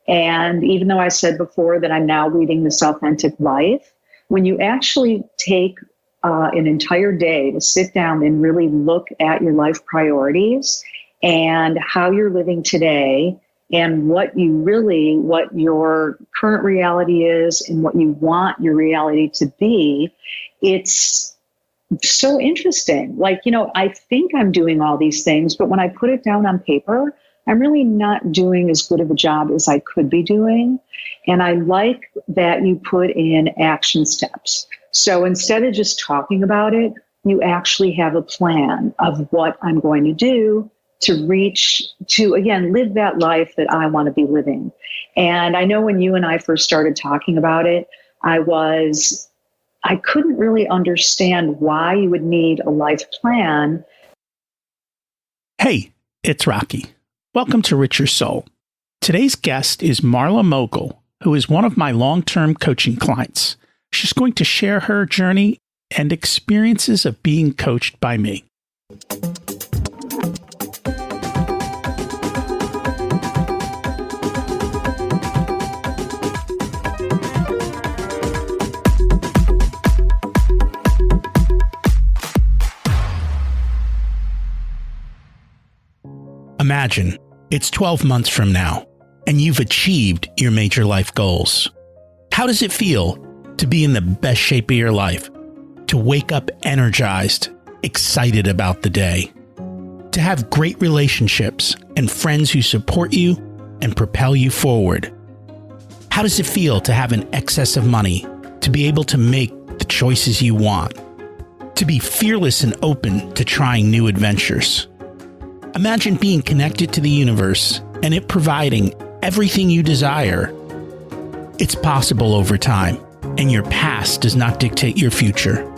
And even though I said before that I'm now leading this authentic life, when you actually take an entire day to sit down and really look at your life priorities and how you're living today and what your current reality is and what you want your reality to be, it's so interesting. Like, I think I'm doing all these things, but when I put it down on paper, I'm really not doing as good of a job as I could be doing. And I like that you put in action steps. So instead of just talking about it, you actually have a plan of what I'm going to do to again, live that life that I want to be living. And I know when you and I first started talking about it, I couldn't really understand why you would need a life plan. Hey, it's Rocky. Welcome to Richer Soul. Today's guest is Marla Mogul, who is one of my long-term coaching clients. She's going to share her journey and experiences of being coached by me. Imagine it's 12 months from now, and you've achieved your major life goals. How does it feel to be in the best shape of your life? To wake up energized, excited about the day? To have great relationships and friends who support you and propel you forward? How does it feel to have an excess of money, to be able to make the choices you want? To be fearless and open to trying new adventures? Imagine being connected to the universe and it providing everything you desire. It's possible over time, and your past does not dictate your future.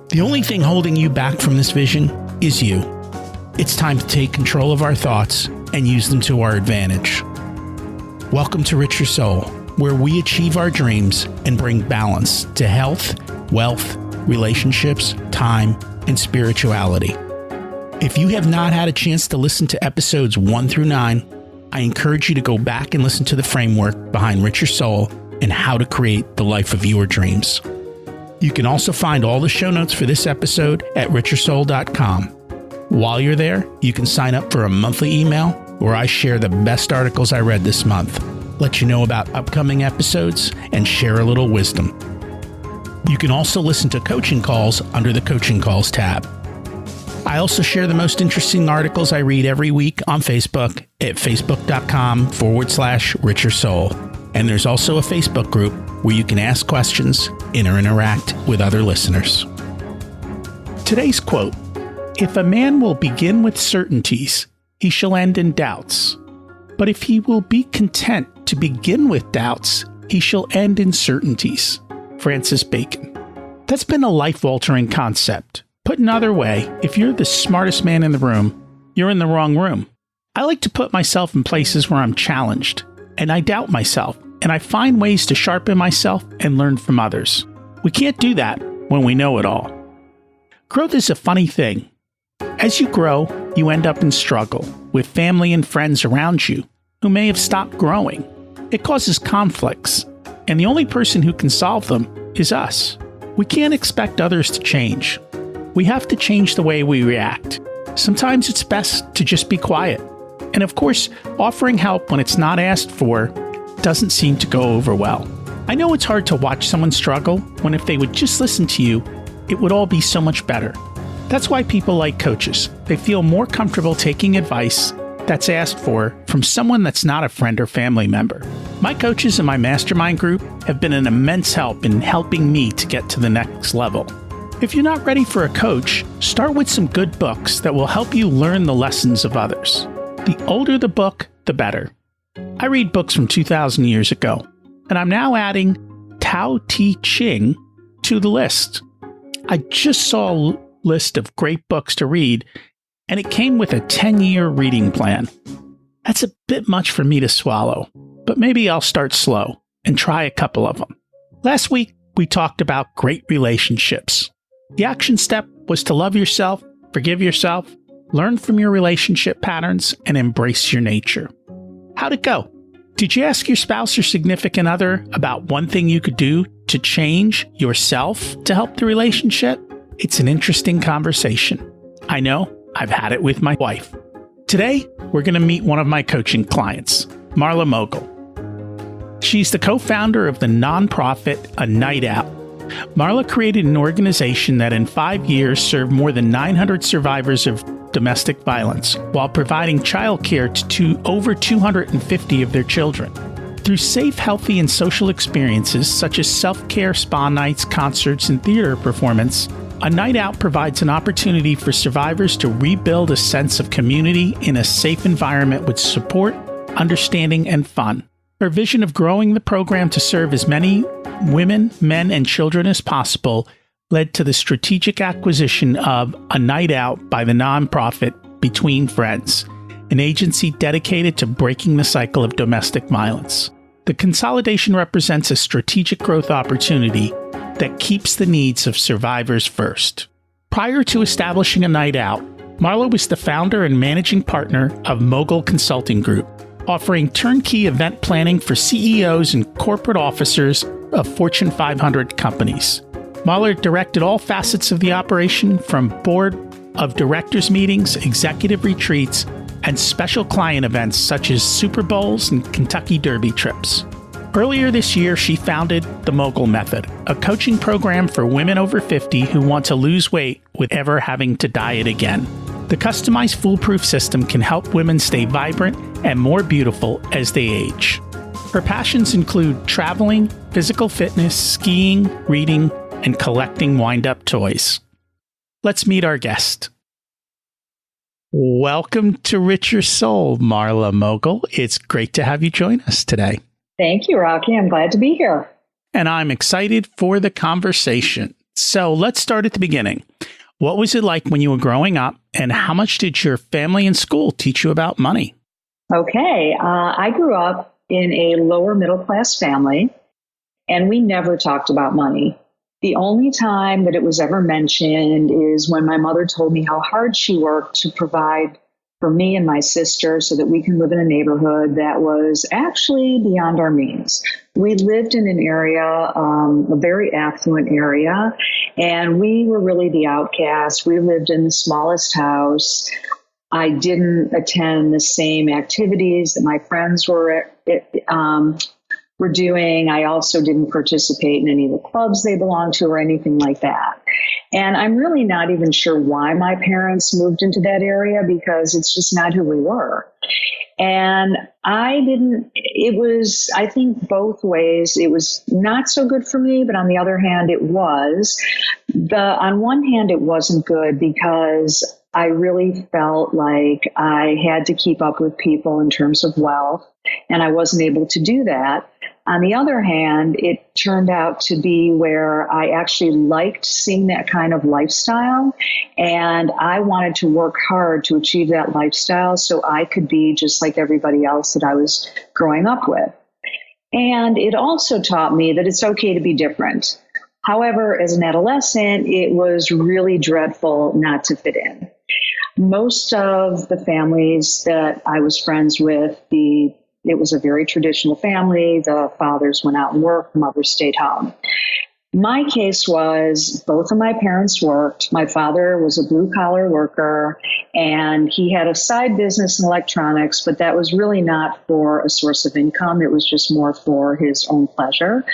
The only thing holding you back from this vision is you. It's time to take control of our thoughts and use them to our advantage. Welcome to Richer Soul, where we achieve our dreams and bring balance to health, wealth, relationships, time, and spirituality. If you have not had a chance to listen to episodes 1 through 9, I encourage you to go back and listen to the framework behind Richer Soul and how to create the life of your dreams. You can also find all the show notes for this episode at richersoul.com. While you're there, you can sign up for a monthly email where I share the best articles I read this month, let you know about upcoming episodes, and share a little wisdom. You can also listen to coaching calls under the Coaching Calls tab. I also share the most interesting articles I read every week on Facebook at facebook.com/Richer Soul. And there's also a Facebook group where you can ask questions and interact with other listeners. Today's quote: "If a man will begin with certainties, he shall end in doubts. But if he will be content to begin with doubts, he shall end in certainties." Francis Bacon. That's been a life-altering concept. Put another way, if you're the smartest man in the room, you're in the wrong room. I like to put myself in places where I'm challenged, and I doubt myself, and I find ways to sharpen myself and learn from others. We can't do that when we know it all. Growth is a funny thing. As you grow, you end up in struggle with family and friends around you who may have stopped growing. It causes conflicts, and the only person who can solve them is us. We can't expect others to change. We have to change the way we react. Sometimes it's best to just be quiet. And of course, offering help when it's not asked for doesn't seem to go over well. I know it's hard to watch someone struggle when if they would just listen to you, it would all be so much better. That's why people like coaches. They feel more comfortable taking advice that's asked for from someone that's not a friend or family member. My coaches in my mastermind group have been an immense help in helping me to get to the next level. If you're not ready for a coach, start with some good books that will help you learn the lessons of others. The older the book, the better. I read books from 2,000 years ago, and I'm now adding Tao Te Ching to the list. I just saw a list of great books to read, and it came with a 10-year reading plan. That's a bit much for me to swallow, but maybe I'll start slow and try a couple of them. Last week, we talked about great relationships. The action step was to love yourself, forgive yourself, learn from your relationship patterns, and embrace your nature. How'd it go? Did you ask your spouse or significant other about one thing you could do to change yourself to help the relationship? It's an interesting conversation. I know I've had it with my wife. Today, we're going to meet one of my coaching clients, Marla Mogul. She's the co-founder of the nonprofit A Night Out. Marla created an organization that in 5 years served more than 900 survivors of domestic violence while providing childcare to over 250 of their children. Through safe, healthy, and social experiences such as self-care, spa nights, concerts, and theater performance, A Night Out provides an opportunity for survivors to rebuild a sense of community in a safe environment with support, understanding, and fun. Her vision of growing the program to serve as many women, men, and children as possible led to the strategic acquisition of A Night Out by the nonprofit Between Friends, an agency dedicated to breaking the cycle of domestic violence. The consolidation represents a strategic growth opportunity that keeps the needs of survivors first. Prior to establishing A Night Out, Marla was the founder and managing partner of Mogul Consulting Group, offering turnkey event planning for CEOs and corporate officers of Fortune 500 companies. Marla directed all facets of the operation, from board of directors meetings, executive retreats, and special client events such as Super Bowls and Kentucky Derby trips. Earlier this year, she founded the Mogul Method, a coaching program for women over 50 who want to lose weight without ever having to diet again. The customized foolproof system can help women stay vibrant and more beautiful as they age. Her passions include traveling, physical fitness, skiing, reading, and collecting wind-up toys. Let's meet our guest. Welcome to Richer Soul, Marla Mogul. It's great to have you join us today. Thank you, Rocky. I'm glad to be here. And I'm excited for the conversation. So let's start at the beginning. What was it like when you were growing up, and how much did your family and school teach you about money? Okay. I grew up in a lower middle class family, and we never talked about money. The only time that it was ever mentioned is when my mother told me how hard she worked to provide for me and my sister so that we can live in a neighborhood that was actually beyond our means. We lived in an area, a very affluent area, and we were really the outcasts. We lived in the smallest house. I didn't attend the same activities that my friends were doing. I also didn't participate in any of the clubs they belonged to or anything like that. And I'm really not even sure why my parents moved into that area, because it's just not who we were. And I think both ways, it was not so good for me, but on the other hand, it was. On one hand, it wasn't good because I really felt like I had to keep up with people in terms of wealth, and I wasn't able to do that. On the other hand, it turned out to be where I actually liked seeing that kind of lifestyle, and I wanted to work hard to achieve that lifestyle so I could be just like everybody else that I was growing up with. And it also taught me that it's okay to be different. However, as an adolescent, it was really dreadful not to fit in. Most of the families that I was friends with, it was a very traditional family. The fathers went out and worked, the mothers stayed home. My case was both of my parents worked. My father was a blue-collar worker, and he had a side business in electronics, but that was really not for a source of income. It was just more for his own pleasure.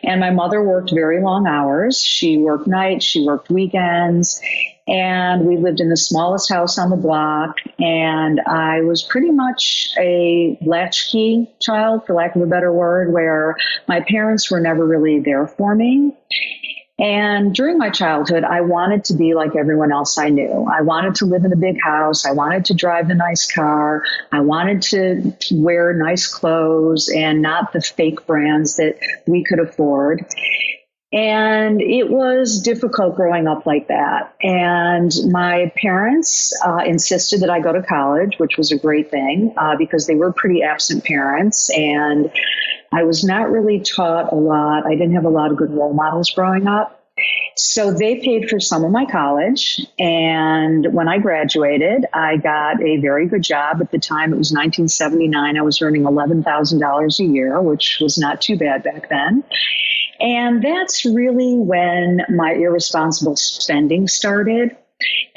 And my mother worked very long hours. She worked nights, she worked weekends, and we lived in the smallest house on the block. And I was pretty much a latchkey child, for lack of a better word, where my parents were never really there for me. And during my childhood, I wanted to be like everyone else I knew. I wanted to live in a big house. I wanted to drive a nice car. I wanted to wear nice clothes and not the fake brands that we could afford. And it was difficult growing up like that. And my parents insisted that I go to college, which was a great thing because they were pretty absent parents. And I was not really taught a lot. I didn't have a lot of good role models growing up. So they paid for some of my college. And when I graduated, I got a very good job. At the time, it was 1979. I was earning $11,000 a year, which was not too bad back then. And that's really when my irresponsible spending started.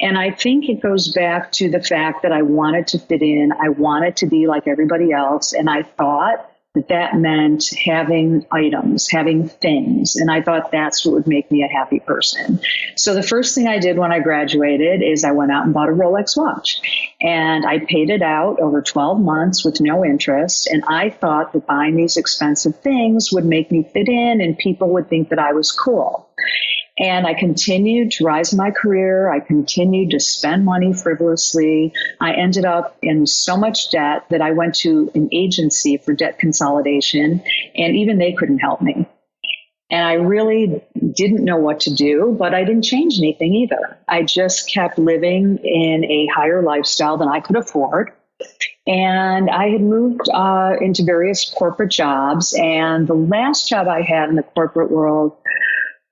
And I think it goes back to the fact that I wanted to fit in. I wanted to be like everybody else. And I thought that meant having items, having things. And I thought that's what would make me a happy person. So the first thing I did when I graduated is I went out and bought a Rolex watch. And I paid it out over 12 months with no interest. And I thought that buying these expensive things would make me fit in and people would think that I was cool. And I continued to rise in my career. I continued to spend money frivolously. I ended up in so much debt that I went to an agency for debt consolidation, and even they couldn't help me. And I really didn't know what to do, but I didn't change anything either. I just kept living in a higher lifestyle than I could afford. And I had moved into various corporate jobs. And the last job I had in the corporate world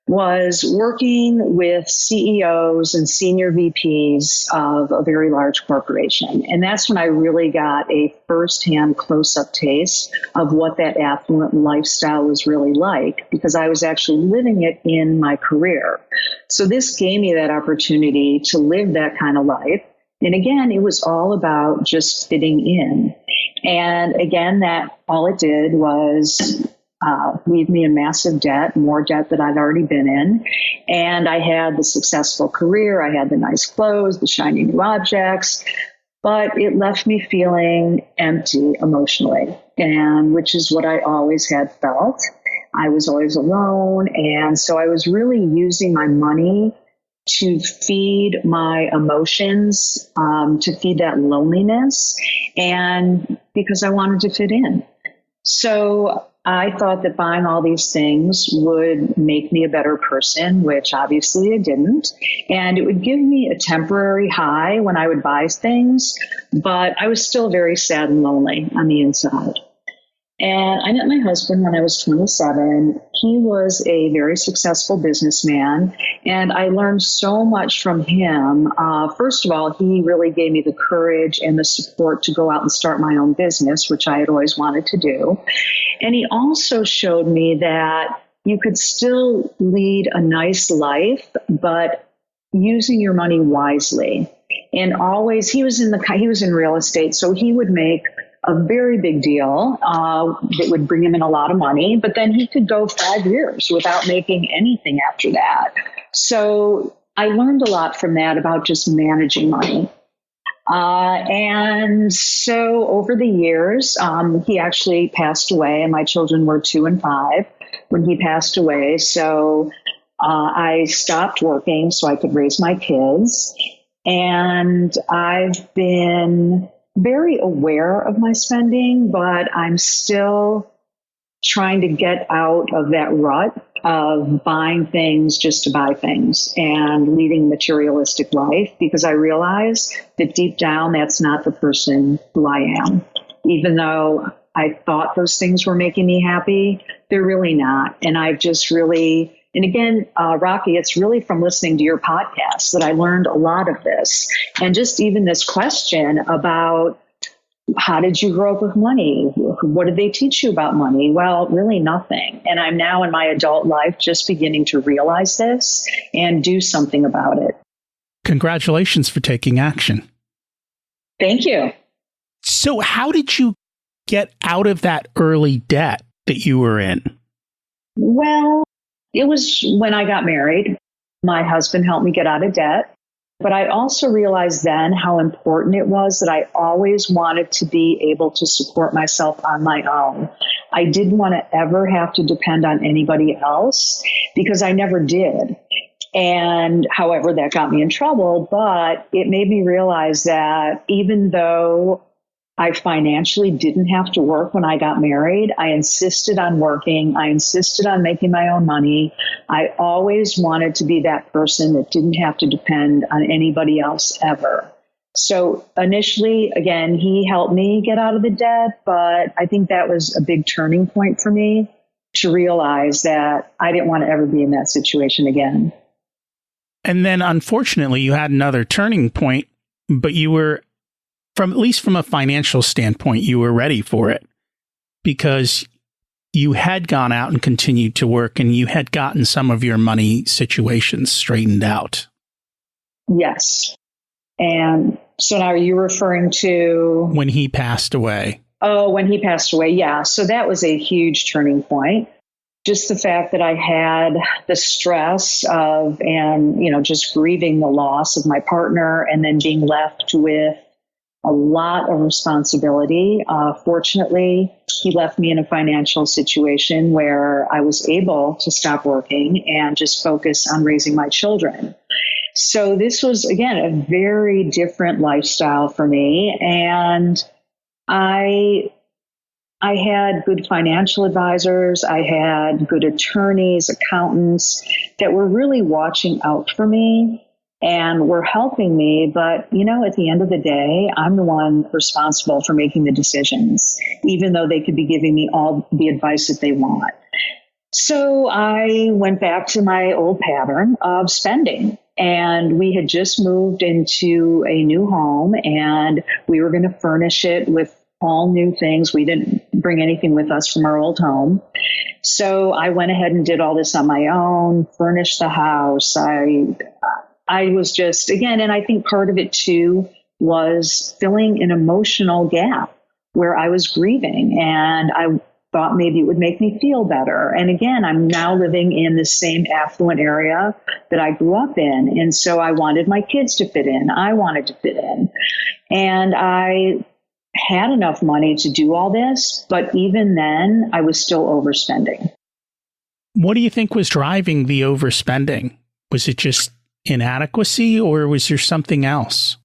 was working with CEOs and senior VPs of a very large corporation. And that's when I really got a firsthand close-up taste of what that affluent lifestyle was really like, because I was actually living it in my career. So this gave me that opportunity to live that kind of life. And again, it was all about just fitting in. And again, that all it did was leave me in massive debt, more debt than I'd already been in. And I had the successful career. I had the nice clothes, the shiny new objects, but it left me feeling empty emotionally, and which is what I always had felt. I was always alone. And so I was really using my money to feed my emotions, to feed that loneliness, and because I wanted to fit in. So I thought that buying all these things would make me a better person, which obviously it didn't. And it would give me a temporary high when I would buy things, but I was still very sad and lonely on the inside. And I met my husband when I was 27. He was a very successful businessman, and I learned so much from him. First of all, he really gave me the courage and the support to go out and start my own business, which I had always wanted to do. And he also showed me that you could still lead a nice life, but using your money wisely. And always, he was in real estate, so he would make a very big deal that would bring him in a lot of money, but then he could go 5 years without making anything after that. So I learned a lot from that about just managing money. And so over the years, he actually passed away, and my children were 2 and 5 when he passed away. So I stopped working so I could raise my kids. And I've been very aware of my spending, but I'm still trying to get out of that rut of buying things just to buy things and leading a materialistic life, because I realize that deep down, that's not the person who I am. Even though I thought those things were making me happy, they're really not. And I've just really, and again, Rocky, it's really from listening to your podcast that I learned a lot of this. And just even this question about, how did you grow up with money? What did they teach you about money? Well, really nothing. And I'm now in my adult life just beginning to realize this and do something about it. Congratulations for taking action. Thank you. So how did you get out of that early debt that you were in? Well, it was when I got married. My husband helped me get out of debt. But I also realized then how important it was that I always wanted to be able to support myself on my own. I didn't want to ever have to depend on anybody else, because I never did. And however, that got me in trouble, but it made me realize that even though I financially didn't have to work when I got married, I insisted on working. I insisted on making my own money. I always wanted to be that person that didn't have to depend on anybody else ever. So initially, again, he helped me get out of the debt, but I think that was a big turning point for me to realize that I didn't want to ever be in that situation again. And then unfortunately you had another turning point, but you were, at least from a financial standpoint, you were ready for it because you had gone out and continued to work and you had gotten some of your money situations straightened out. Yes. And so now are you referring to when he passed away? Oh, when he passed away. Yeah. So that was a huge turning point. Just the fact that I had the stress of, and, just grieving the loss of my partner and then being left with a lot of responsibility. Fortunately, he left me in a financial situation where I was able to stop working and just focus on raising my children. So this was, again, a very different lifestyle for me. And I had good financial advisors. I had good attorneys, accountants that were really watching out for me and were helping me. But, at the end of the day, I'm the one responsible for making the decisions, even though they could be giving me all the advice that they want. So I went back to my old pattern of spending. And we had just moved into a new home and we were going to furnish it with all new things. We didn't bring anything with us from our old home. So I went ahead and did all this on my own, furnished the house. I was just, again, and I think part of it too was filling an emotional gap where I was grieving and I thought maybe it would make me feel better. And again, I'm now living in the same affluent area that I grew up in. And so I wanted my kids to fit in. I wanted to fit in. And I had enough money to do all this, but even then, I was still overspending. What do you think was driving the overspending? Was it just inadequacy or was there something else?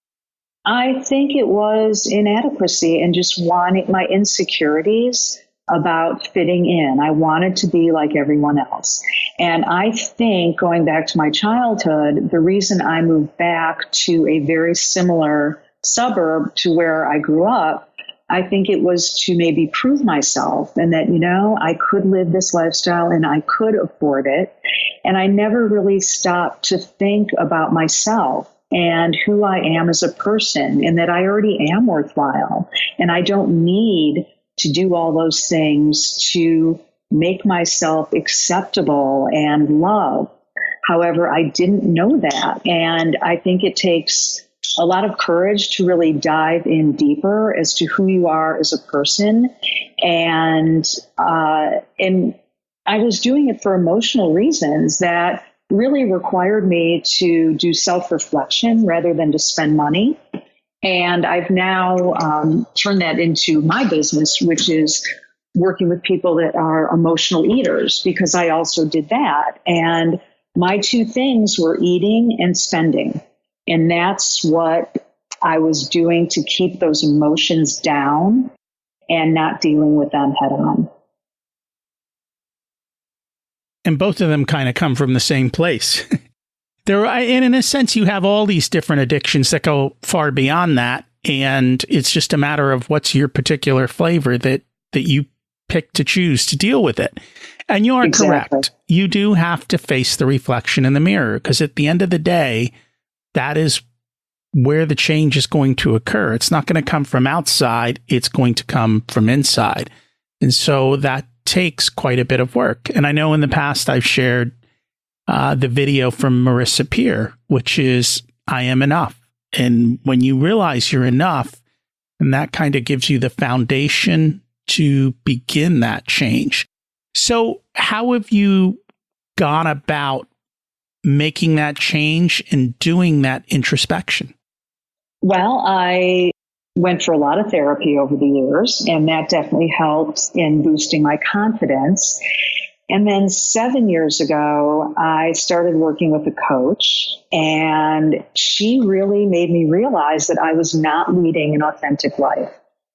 I think it was inadequacy and just wanting my insecurities about fitting in. I wanted to be like everyone else. And I think going back to my childhood, the reason I moved back to a very similar suburb to where I grew up, I think it was to maybe prove myself and that, I could live this lifestyle and I could afford it. And I never really stopped to think about myself and who I am as a person and that I already am worthwhile. And I don't need to do all those things to make myself acceptable and loved. However, I didn't know that. And I think it takes a lot of courage to really dive in deeper as to who you are as a person. And I was doing it for emotional reasons that really required me to do self-reflection rather than to spend money. And I've now turned that into my business, which is working with people that are emotional eaters, because I also did that. And my two things were eating and spending. And that's what I was doing to keep those emotions down and not dealing with them head on. And both of them kind of come from the same place. And in a sense, you have all these different addictions that go far beyond that. And it's just a matter of what's your particular flavor that you pick to choose to deal with it. And you are correct. You do have to face the reflection in the mirror, because at the end of the day, that is where the change is going to occur. It's not going to come from outside. It's going to come from inside. And so that takes quite a bit of work. And I know in the past I've shared the video from Marissa Peer, which is I am enough. And when you realize you're enough, and that kind of gives you the foundation to begin that change. So how have you gone about making that change and doing that introspection? Well, I went for a lot of therapy over the years, and that definitely helped in boosting my confidence. And then 7 years ago, I started working with a coach, and she really made me realize that I was not leading an authentic life.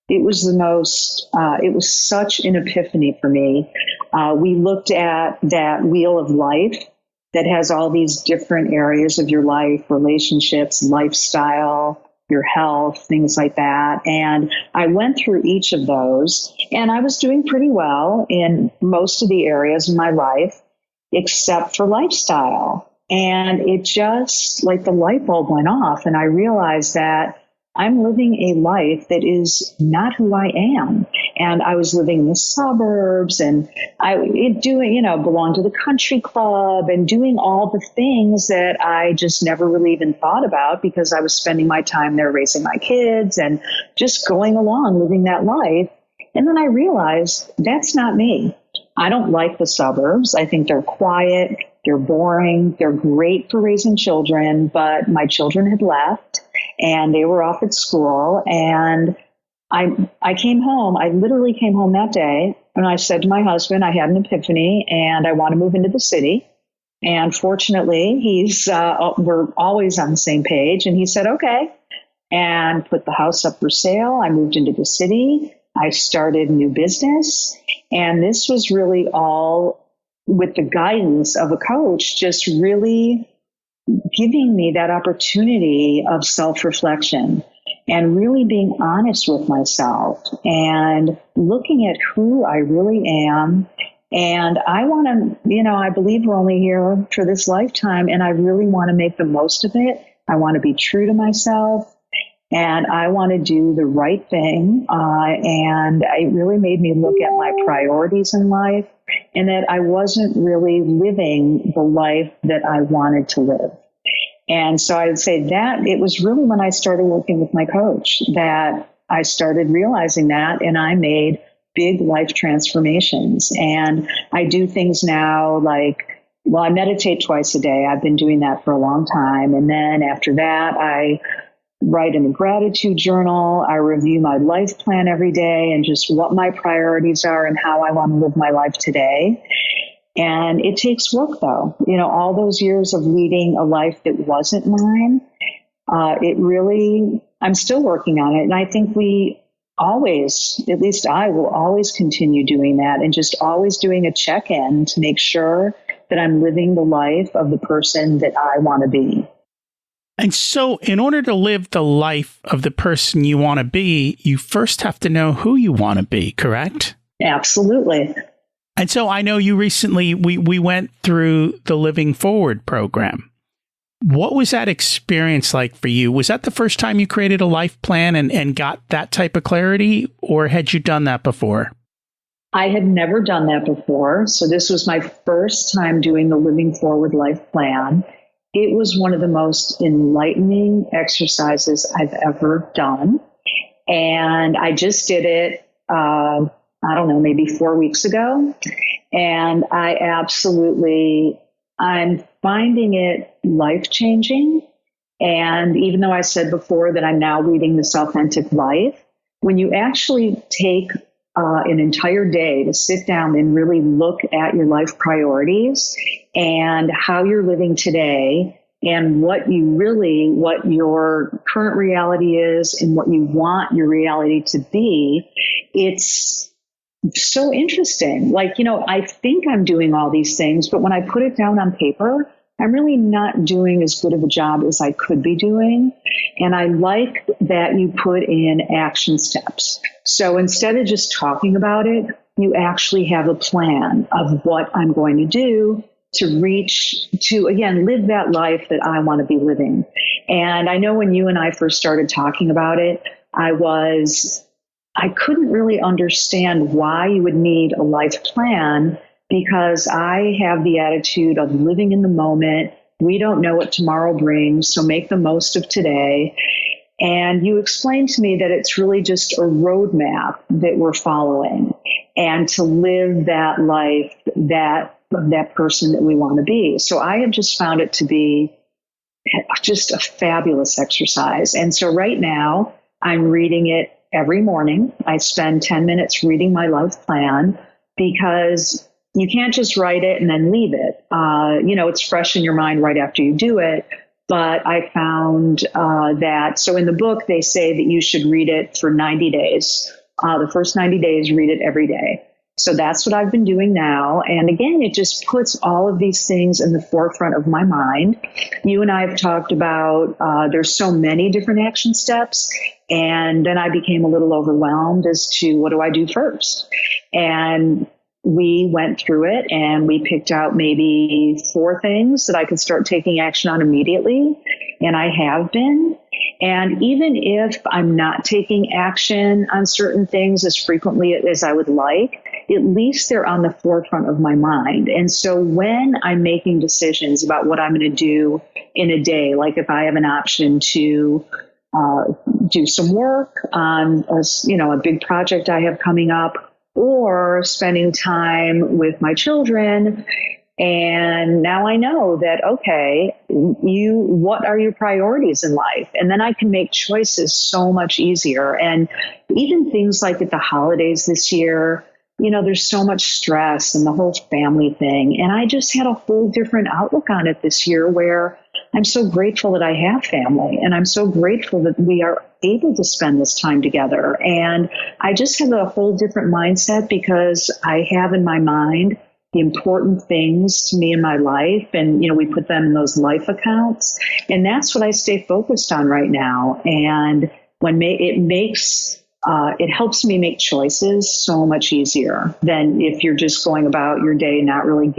It was it was such an epiphany for me. We looked at that wheel of life that has all these different areas of your life, relationships, lifestyle, your health, things like that. And I went through each of those, and I was doing pretty well in most of the areas of my life, except for lifestyle. And it just like the light bulb went off. And I realized that I'm living a life that is not who I am. And I was living in the suburbs and belonged to the country club and doing all the things that I just never really even thought about because I was spending my time there raising my kids and just going along living that life. And then I realized that's not me. I don't like the suburbs. I think they're quiet. They're boring. They're great for raising children, but my children had left and they were off at school. And I came home. I literally came home that day and I said to my husband, I had an epiphany and I want to move into the city. And fortunately, we're always on the same page. And he said, okay, and put the house up for sale. I moved into the city. I started a new business. And this was really all with the guidance of a coach, just really giving me that opportunity of self-reflection and really being honest with myself and looking at who I really am. And I want to, I believe we're only here for this lifetime, and I really want to make the most of it. I want to be true to myself. And I want to do the right thing. And it really made me look at my priorities in life and that I wasn't really living the life that I wanted to live. And so I would say that it was really when I started working with my coach that I started realizing that, and I made big life transformations. And I do things now like, I meditate twice a day. I've been doing that for a long time. And then after that, I write in a gratitude journal. I review my life plan every day and just what my priorities are and how I want to live my life today. And it takes work, though. All those years of leading a life that wasn't mine, I'm still working on it. And I think we always, at least I will always continue doing that and just always doing a check-in to make sure that I'm living the life of the person that I want to be. And so in order to live the life of the person you want to be, you first have to know who you want to be, correct? Absolutely. And so I know you recently, we went through the Living Forward program. What was that experience like for you? Was that the first time you created a life plan and got that type of clarity, or had you done that before? I had never done that before. So this was my first time doing the Living Forward life plan. It was one of the most enlightening exercises I've ever done. And I just did it, maybe 4 weeks ago. And I'm finding it life-changing. And even though I said before that I'm now leading this authentic life, when you actually take an entire day to sit down and really look at your life priorities and how you're living today and what your current reality is and what you want your reality to be, it's so interesting. I think I'm doing all these things, but when I put it down on paper, I'm really not doing as good of a job as I could be doing. And I like that you put in action steps. So instead of just talking about it, you actually have a plan of what I'm going to do to again, live that life that I want to be living. And I know when you and I first started talking about it, I couldn't really understand why you would need a life plan, because I have the attitude of living in the moment. We don't know what tomorrow brings, so make the most of today. And you explained to me that it's really just a roadmap that we're following, and to live that life, that person that we want to be. So I have just found it to be just a fabulous exercise. And so right now I'm reading it every morning. I spend 10 minutes reading my life plan, because you can't just write it and then leave it. It's fresh in your mind right after you do it. But I found so in the book, they say that you should read it for 90 days. The first 90 days, read it every day. So that's what I've been doing now. And again, it just puts all of these things in the forefront of my mind. You and I have talked about there's so many different action steps. And then I became a little overwhelmed as to what do I do first? And we went through it and we picked out maybe 4 things that I could start taking action on immediately. And I have been. And even if I'm not taking action on certain things as frequently as I would like, at least they're on the forefront of my mind. And so when I'm making decisions about what I'm going to do in a day, like if I have an option to do some work on a big project I have coming up, or spending time with my children. And now I know that, okay, what are your priorities in life? And then I can make choices so much easier. And even things like at the holidays this year, there's so much stress and the whole family thing. And I just had a whole different outlook on it this year, where I'm so grateful that I have family, and I'm so grateful that we are able to spend this time together. And I just have a whole different mindset, because I have in my mind the important things to me in my life. And, we put them in those life accounts. And that's what I stay focused on right now. And when it helps me make choices so much easier than if you're just going about your day, not really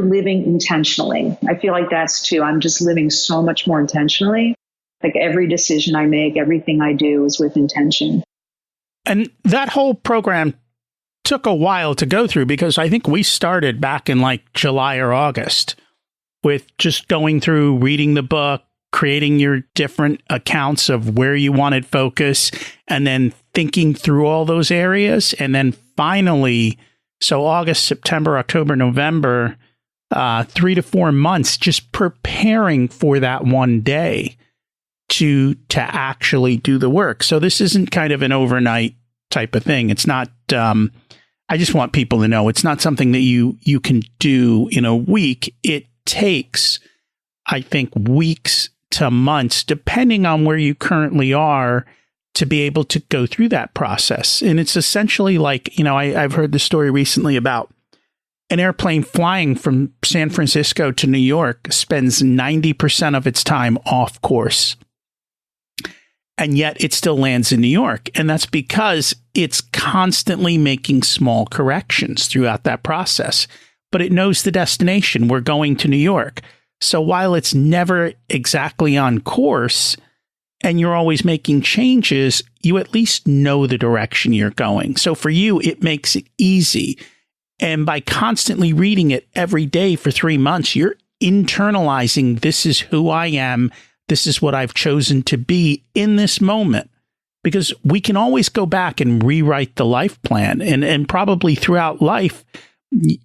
living intentionally. I feel like that's too. I'm just living so much more intentionally. Like every decision I make, everything I do is with intention. And that whole program took a while to go through, because I think we started back in like July or August with just going through, reading the book, creating your different accounts of where you wanted focus, and then thinking through all those areas. And then finally, so August, September, October, November, 3 to 4 months, just preparing for that one day to actually do the work. So this isn't kind of an overnight type of thing. It's not, I just want people to know it's not something that you can do in a week. It takes, I think, weeks to months, depending on where you currently are, to be able to go through that process. And it's essentially like, I've heard the story recently about an airplane flying from San Francisco to New York spends 90% of its time off course. And yet it still lands in New York. And that's because it's constantly making small corrections throughout that process. But it knows the destination. We're going to New York. So while it's never exactly on course and you're always making changes, you at least know the direction you're going. So for you, it makes it easy. And by constantly reading it every day for 3 months, you're internalizing, this is who I am. This is what I've chosen to be in this moment. Because we can always go back and rewrite the life plan. And probably throughout life,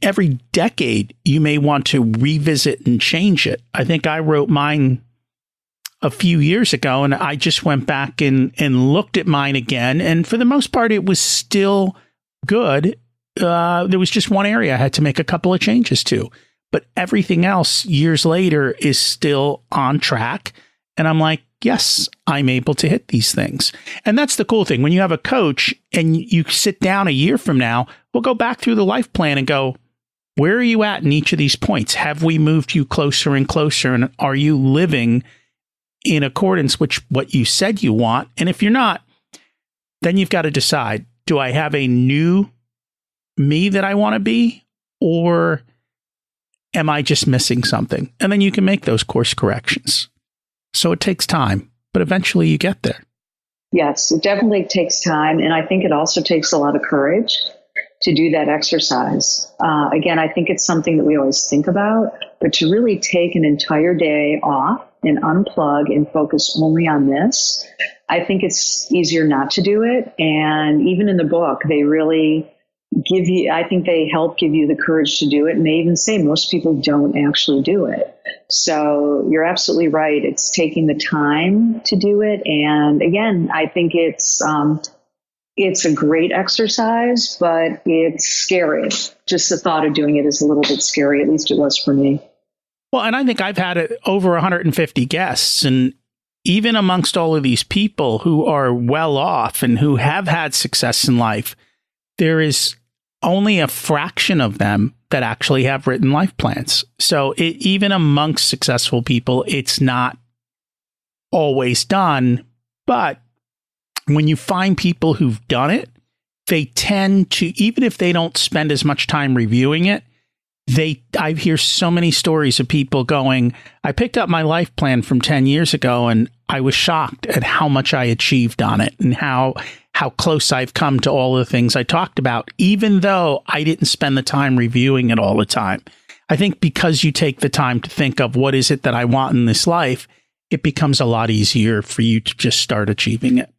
every decade, you may want to revisit and change it. I think I wrote mine a few years ago, and I just went back and looked at mine again. And for the most part, it was still good. There was just one area I had to make a couple of changes to. But everything else years later is still on track. And I'm like, yes, I'm able to hit these things. And that's the cool thing. When you have a coach and you sit down a year from now, we'll go back through the life plan and go, where are you at in each of these points? Have we moved you closer and closer? And are you living in accordance with what you said you want? And if you're not, then you've got to decide, do I have a new me that I want to be? Or am I just missing something? And then you can make those course corrections. So it takes time, but eventually you get there. Yes, it definitely takes time. And I think it also takes a lot of courage to do that exercise. Again, I think it's something that we always think about, but to really take an entire day off and unplug and focus only on this, I think it's easier not to do it. And even in the book, they really they help give you the courage to do it. And they even say most people don't actually do it. So you're absolutely right. It's taking the time to do it. And again, I think it's a great exercise, but it's scary. Just the thought of doing it is a little bit scary. At least it was for me. Well, and I think I've had over 150 guests, and even amongst all of these people who are well off and who have had success in life, there is only a fraction of them that actually have written life plans. So even amongst successful people, it's not always done. But when you find people who've done it, they tend to, even if they don't spend as much time reviewing it, I hear so many stories of people going, I picked up my life plan from 10 years ago and I was shocked at how much I achieved on it and how close I've come to all the things I talked about, even though I didn't spend the time reviewing it all the time. I think because you take the time to think of what is it that I want in this life, it becomes a lot easier for you to just start achieving it.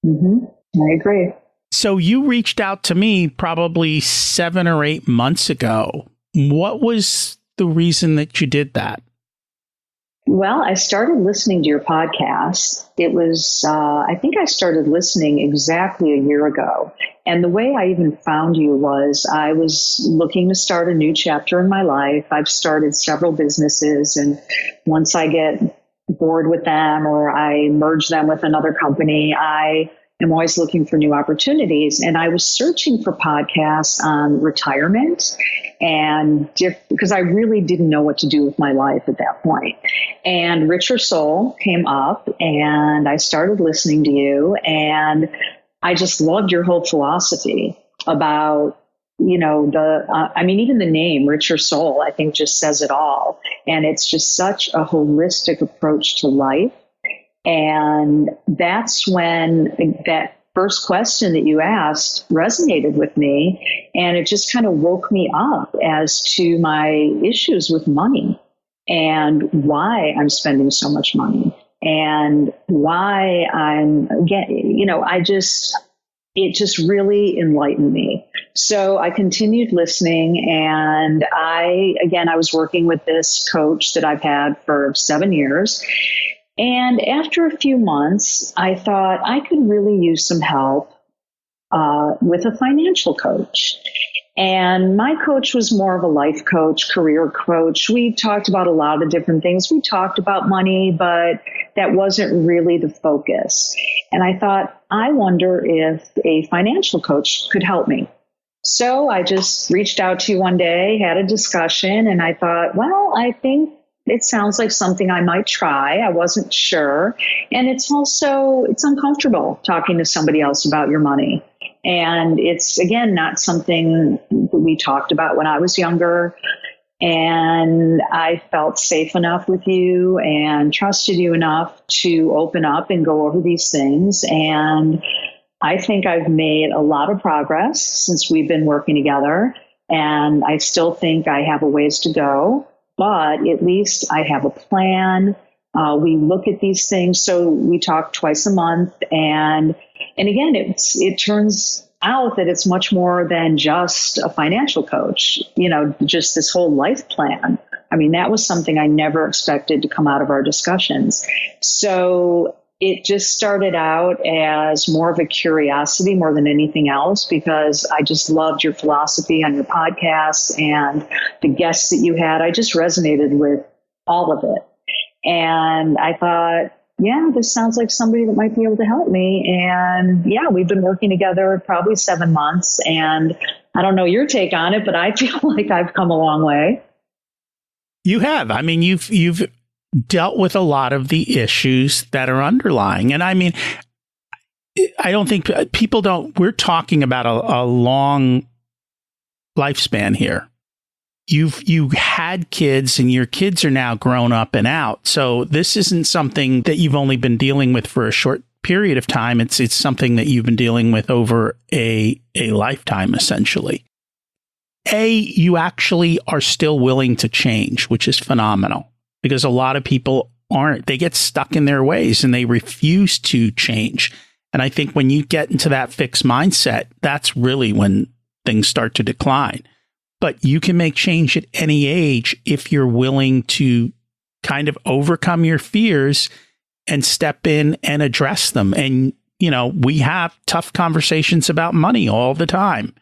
Mm-hmm. I agree. So you reached out to me probably 7 or 8 months ago. What was the reason that you did that? Well, I started listening to your podcast. It was, I think I started listening exactly a year ago. And the way I even found you was I was looking to start a new chapter in my life. I've started several businesses, and once I get bored with them or I merge them with another company, I am always looking for new opportunities. And I was searching for podcasts on retirement and because I really didn't know what to do with my life at that point. And Richer Soul came up and I started listening to you, and I just loved your whole philosophy about, you know, even the name Richer Soul, I think just says it all. And it's just such a holistic approach to life. And that's when that first question that you asked resonated with me. And it just kind of woke me up as to my issues with money and why I'm spending so much money and why it just really enlightened me. So I continued listening, and I was working with this coach that I've had for 7 years. And after a few months, I thought I could really use some help with a financial coach. And my coach was more of a life coach, career coach. We talked about a lot of different things. We talked about money, but that wasn't really the focus. And I thought, I wonder if a financial coach could help me. So I just reached out to you one day, had a discussion, and I thought, well, I think it sounds like something I might try. I wasn't sure. And it's uncomfortable talking to somebody else about your money. And it's, again, not something that we talked about when I was younger. And I felt safe enough with you and trusted you enough to open up and go over these things. And I think I've made a lot of progress since we've been working together. And I still think I have a ways to go. But at least I have a plan. We look at these things. So we talk twice a month. And again, it turns out that it's much more than just a financial coach, just this whole life plan. I mean, that was something I never expected to come out of our discussions. So it just started out as more of a curiosity more than anything else, because I just loved your philosophy on your podcasts and the guests that you had. I just resonated with all of it. And I thought, yeah, this sounds like somebody that might be able to help me. And yeah, we've been working together probably 7 months. And I don't know your take on it, but I feel like I've come a long way. You have. I mean, you've dealt with a lot of the issues that are underlying. And I mean, I don't think we're talking about a long lifespan here. You had kids and your kids are now grown up and out. So this isn't something that you've only been dealing with for a short period of time. It's something that you've been dealing with over a lifetime, essentially. You actually are still willing to change, which is phenomenal, because a lot of people aren't. They get stuck in their ways and they refuse to change. And I think when you get into that fixed mindset, that's really when things start to decline. But you can make change at any age if you're willing to kind of overcome your fears and step in and address them. And, we have tough conversations about money all the time.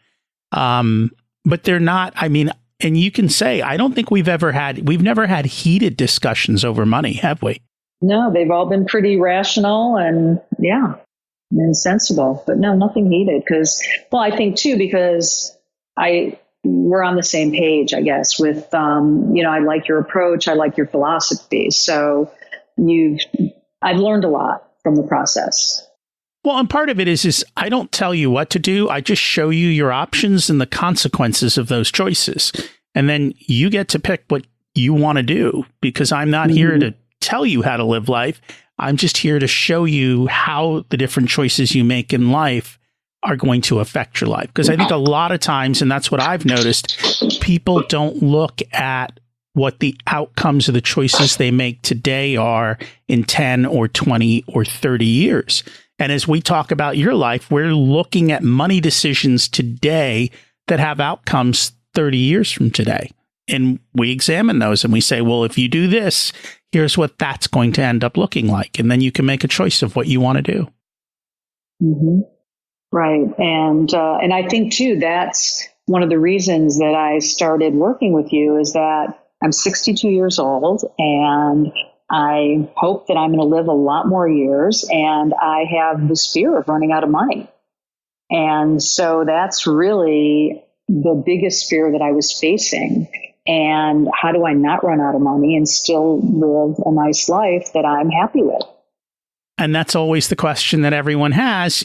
But they're not, and you can say, I don't think we've never had heated discussions over money, have we? No, they've all been pretty rational and sensible, but no, nothing heated. I think too, because we're on the same page, I guess, with, I like your approach. I like your philosophy. So I've learned a lot from the process. Well, and part of it is I don't tell you what to do. I just show you your options and the consequences of those choices. And then you get to pick what you want to do, because I'm not here to tell you how to live life. I'm just here to show you how the different choices you make in life are going to affect your life. Because I think a lot of times, and that's what I've noticed, people don't look at what the outcomes of the choices they make today are in 10 or 20 or 30 years. And as we talk about your life, we're looking at money decisions today that have outcomes 30 years from today. And we examine those and we say, well, if you do this, here's what that's going to end up looking like. And then you can make a choice of what you want to do. Mm-hmm. Right. And I think, too, that's one of the reasons that I started working with you, is that I'm 62 years old and I hope that I'm going to live a lot more years, and I have this fear of running out of money. And so that's really the biggest fear that I was facing. And how do I not run out of money and still live a nice life that I'm happy with? And that's always the question that everyone has.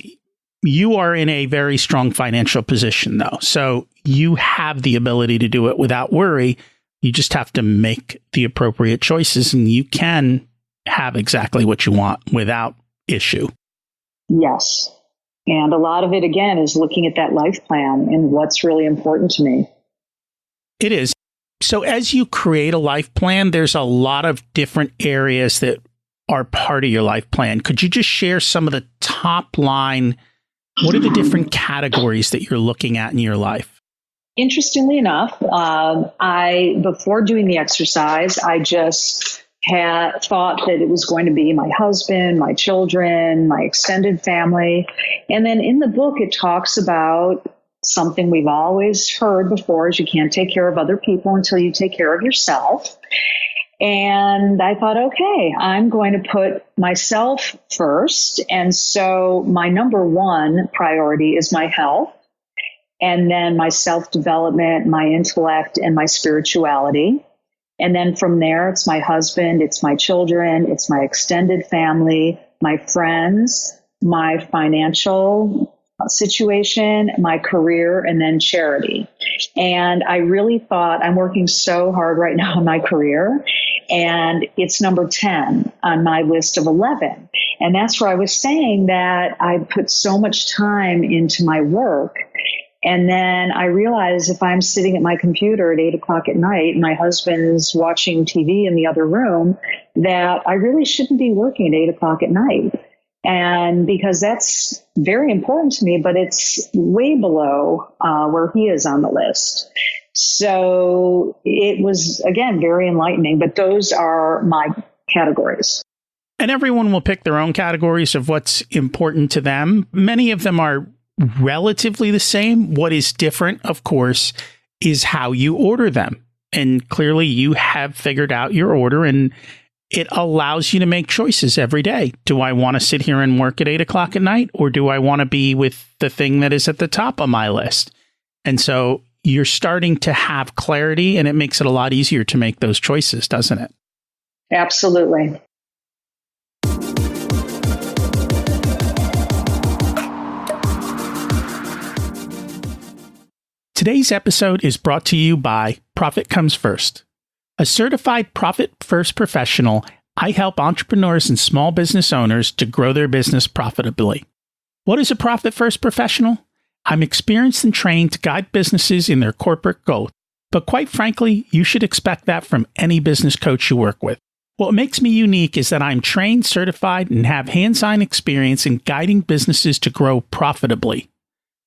You are in a very strong financial position, though. So you have the ability to do it without worry. You just have to make the appropriate choices, and you can have exactly what you want without issue. Yes. And a lot of it, again, is looking at that life plan and what's really important to me. It is. So as you create a life plan, there's a lot of different areas that are part of your life plan. Could you just share some of the top line? What are the different categories that you're looking at in your life? Interestingly enough, before doing the exercise, I just had thought that it was going to be my husband, my children, my extended family. And then in the book, it talks about something we've always heard before, is you can't take care of other people until you take care of yourself. And I thought, okay, I'm going to put myself first. And so my number one priority is my health, and then my self-development, my intellect, and my spirituality. And then from there, it's my husband, it's my children, it's my extended family, my friends, my financial situation, my career, and then charity. And I really thought, I'm working so hard right now on my career, and it's number 10 on my list of 11. And that's where I was saying that I put so much time into my work. And then I realized if I'm sitting at my computer at 8 o'clock at night, my husband's watching TV in the other room, that I really shouldn't be working at 8 o'clock at night. And because that's very important to me, but it's way below where he is on the list. So it was, again, very enlightening. But those are my categories. And everyone will pick their own categories of what's important to them. Many of them are relatively the same. What is different, of course, is how you order them. And clearly you have figured out your order, and it allows you to make choices every day. Do I want to sit here and work at 8 o'clock at night, or do I want to be with the thing that is at the top of my list? And so you're starting to have clarity, and it makes it a lot easier to make those choices, doesn't it? Absolutely. Today's episode is brought to you by Profit Comes First. A certified Profit First professional, I help entrepreneurs and small business owners to grow their business profitably. What is a Profit First professional? I'm experienced and trained to guide businesses in their corporate growth, but quite frankly, you should expect that from any business coach you work with. What makes me unique is that I'm trained, certified, and have hands-on experience in guiding businesses to grow profitably.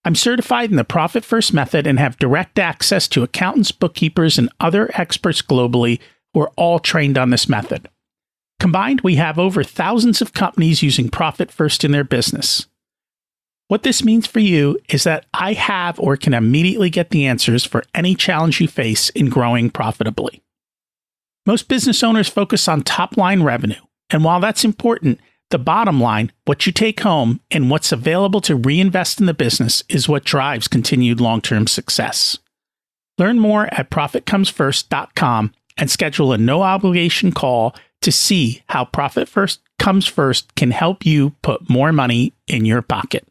I'm certified in the Profit First method and have direct access to accountants, bookkeepers, and other experts globally who are all trained on this method. Combined, we have over thousands of companies using Profit First in their business. What this means for you is that I have or can immediately get the answers for any challenge you face in growing profitably. Most business owners focus on top-line revenue, and while that's important, the bottom line, what you take home and what's available to reinvest in the business, is what drives continued long-term success. Learn more at ProfitComesFirst.com and schedule a no-obligation call to see how Profit First Comes First can help you put more money in your pocket.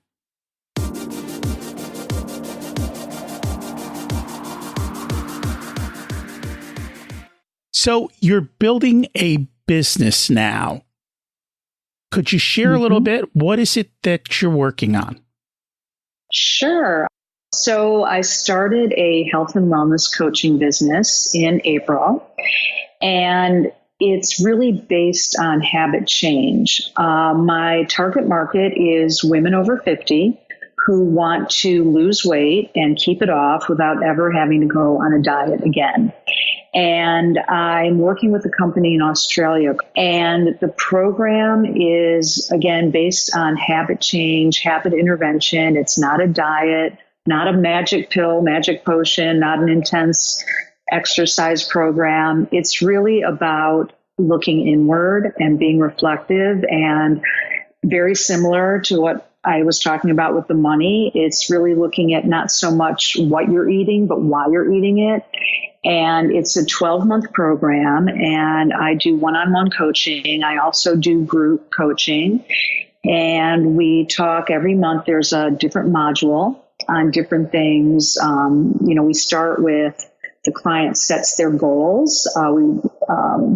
So you're building a business now. Could you share a little bit? What is it that you're working on? Sure. So I started a health and wellness coaching business in April, and it's really based on habit change. My target market is women over 50 who want to lose weight and keep it off without ever having to go on a diet again. And I'm working with a company in Australia, and the program is, again, based on habit change, habit intervention. It's not a diet, not a magic pill, magic potion, not an intense exercise program. It's really about looking inward and being reflective, and very similar to what I was talking about with the money. It's really looking at not so much what you're eating, but why you're eating it. And it's a 12-month program, and I do one-on-one coaching. I also do group coaching, and we talk every month. There's a different module on different things. We start with the client sets their goals.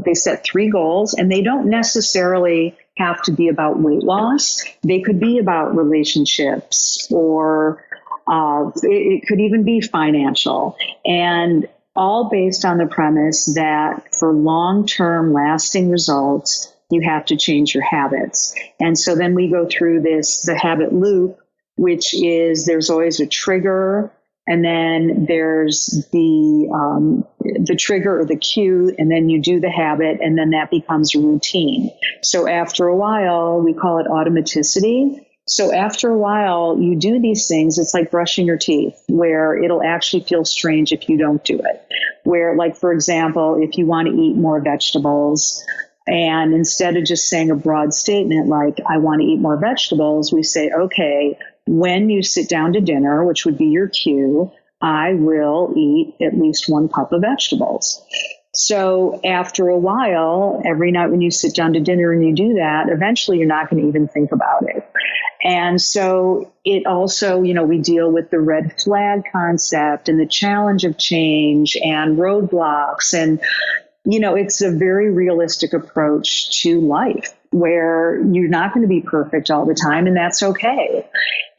They set 3 goals, and they don't necessarily have to be about weight loss. They could be about relationships, or it could even be financial, and all based on the premise that for long-term lasting results, you have to change your habits. And so then we go through the habit loop, which is there's always a trigger, and then there's the trigger or the cue, and then you do the habit, and then that becomes a routine. So after a while, we call it automaticity. So after a while, you do these things. It's like brushing your teeth, where it'll actually feel strange if you don't do it. Where, like, for example, if you want to eat more vegetables, and instead of just saying a broad statement like, I want to eat more vegetables, we say, okay, when you sit down to dinner, which would be your cue, I will eat at least 1 cup of vegetables. So after a while, every night when you sit down to dinner and you do that, eventually you're not going to even think about it. And so it also, we deal with the red flag concept and the challenge of change and roadblocks. And, it's a very realistic approach to life, where you're not going to be perfect all the time, and that's okay.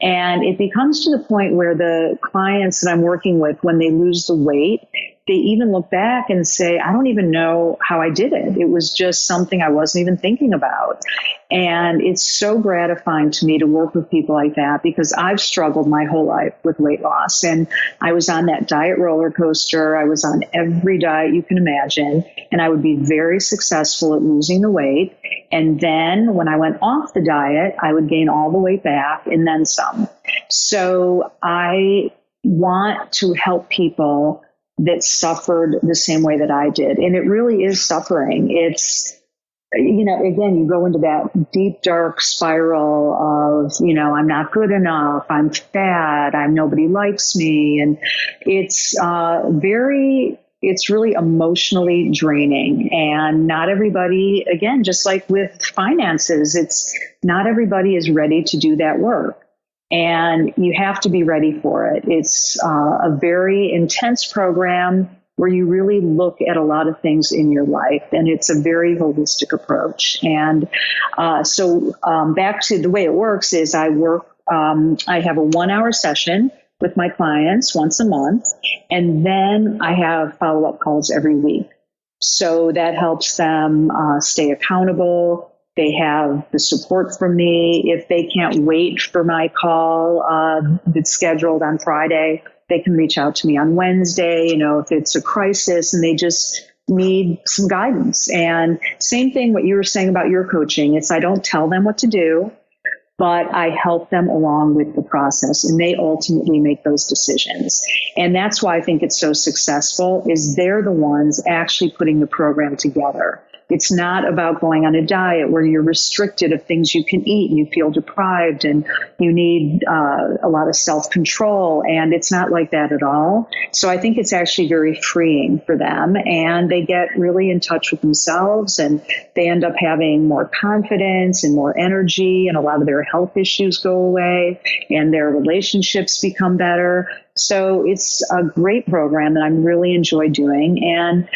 And it becomes to the point where the clients that I'm working with, when they lose the weight, they even look back and say, I don't even know how I did it. It was just something I wasn't even thinking about. And it's so gratifying to me to work with people like that, because I've struggled my whole life with weight loss. And I was on that diet roller coaster. I was on every diet you can imagine. And I would be very successful at losing the weight. And then when I went off the diet, I would gain all the weight back and then some. So I want to help people that suffered the same way that I did. And it really is suffering. It's, again, you go into that deep, dark spiral of, I'm not good enough, I'm fat, nobody likes me. And it's it's really emotionally draining. And not everybody, again, just like with finances, not everybody is ready to do that work. And you have to be ready for it. It's a very intense program where you really look at a lot of things in your life, and it's a very holistic approach. And so back to the way it works is I have a 1-hour session with my clients once a month, and then I have follow-up calls every week. So that helps them stay accountable. They have the support from me. If they can't wait for my call that's scheduled on Friday, they can reach out to me on Wednesday, if it's a crisis and they just need some guidance. And same thing, what you were saying about your coaching, I don't tell them what to do, but I help them along with the process, and they ultimately make those decisions. And that's why I think it's so successful, is they're the ones actually putting the program together. It's not about going on a diet where you're restricted of things you can eat and you feel deprived and you need a lot of self-control. And it's not like that at all. So I think it's actually very freeing for them, and they get really in touch with themselves, and they end up having more confidence and more energy, and a lot of their health issues go away and their relationships become better. So it's a great program that I really enjoy doing. And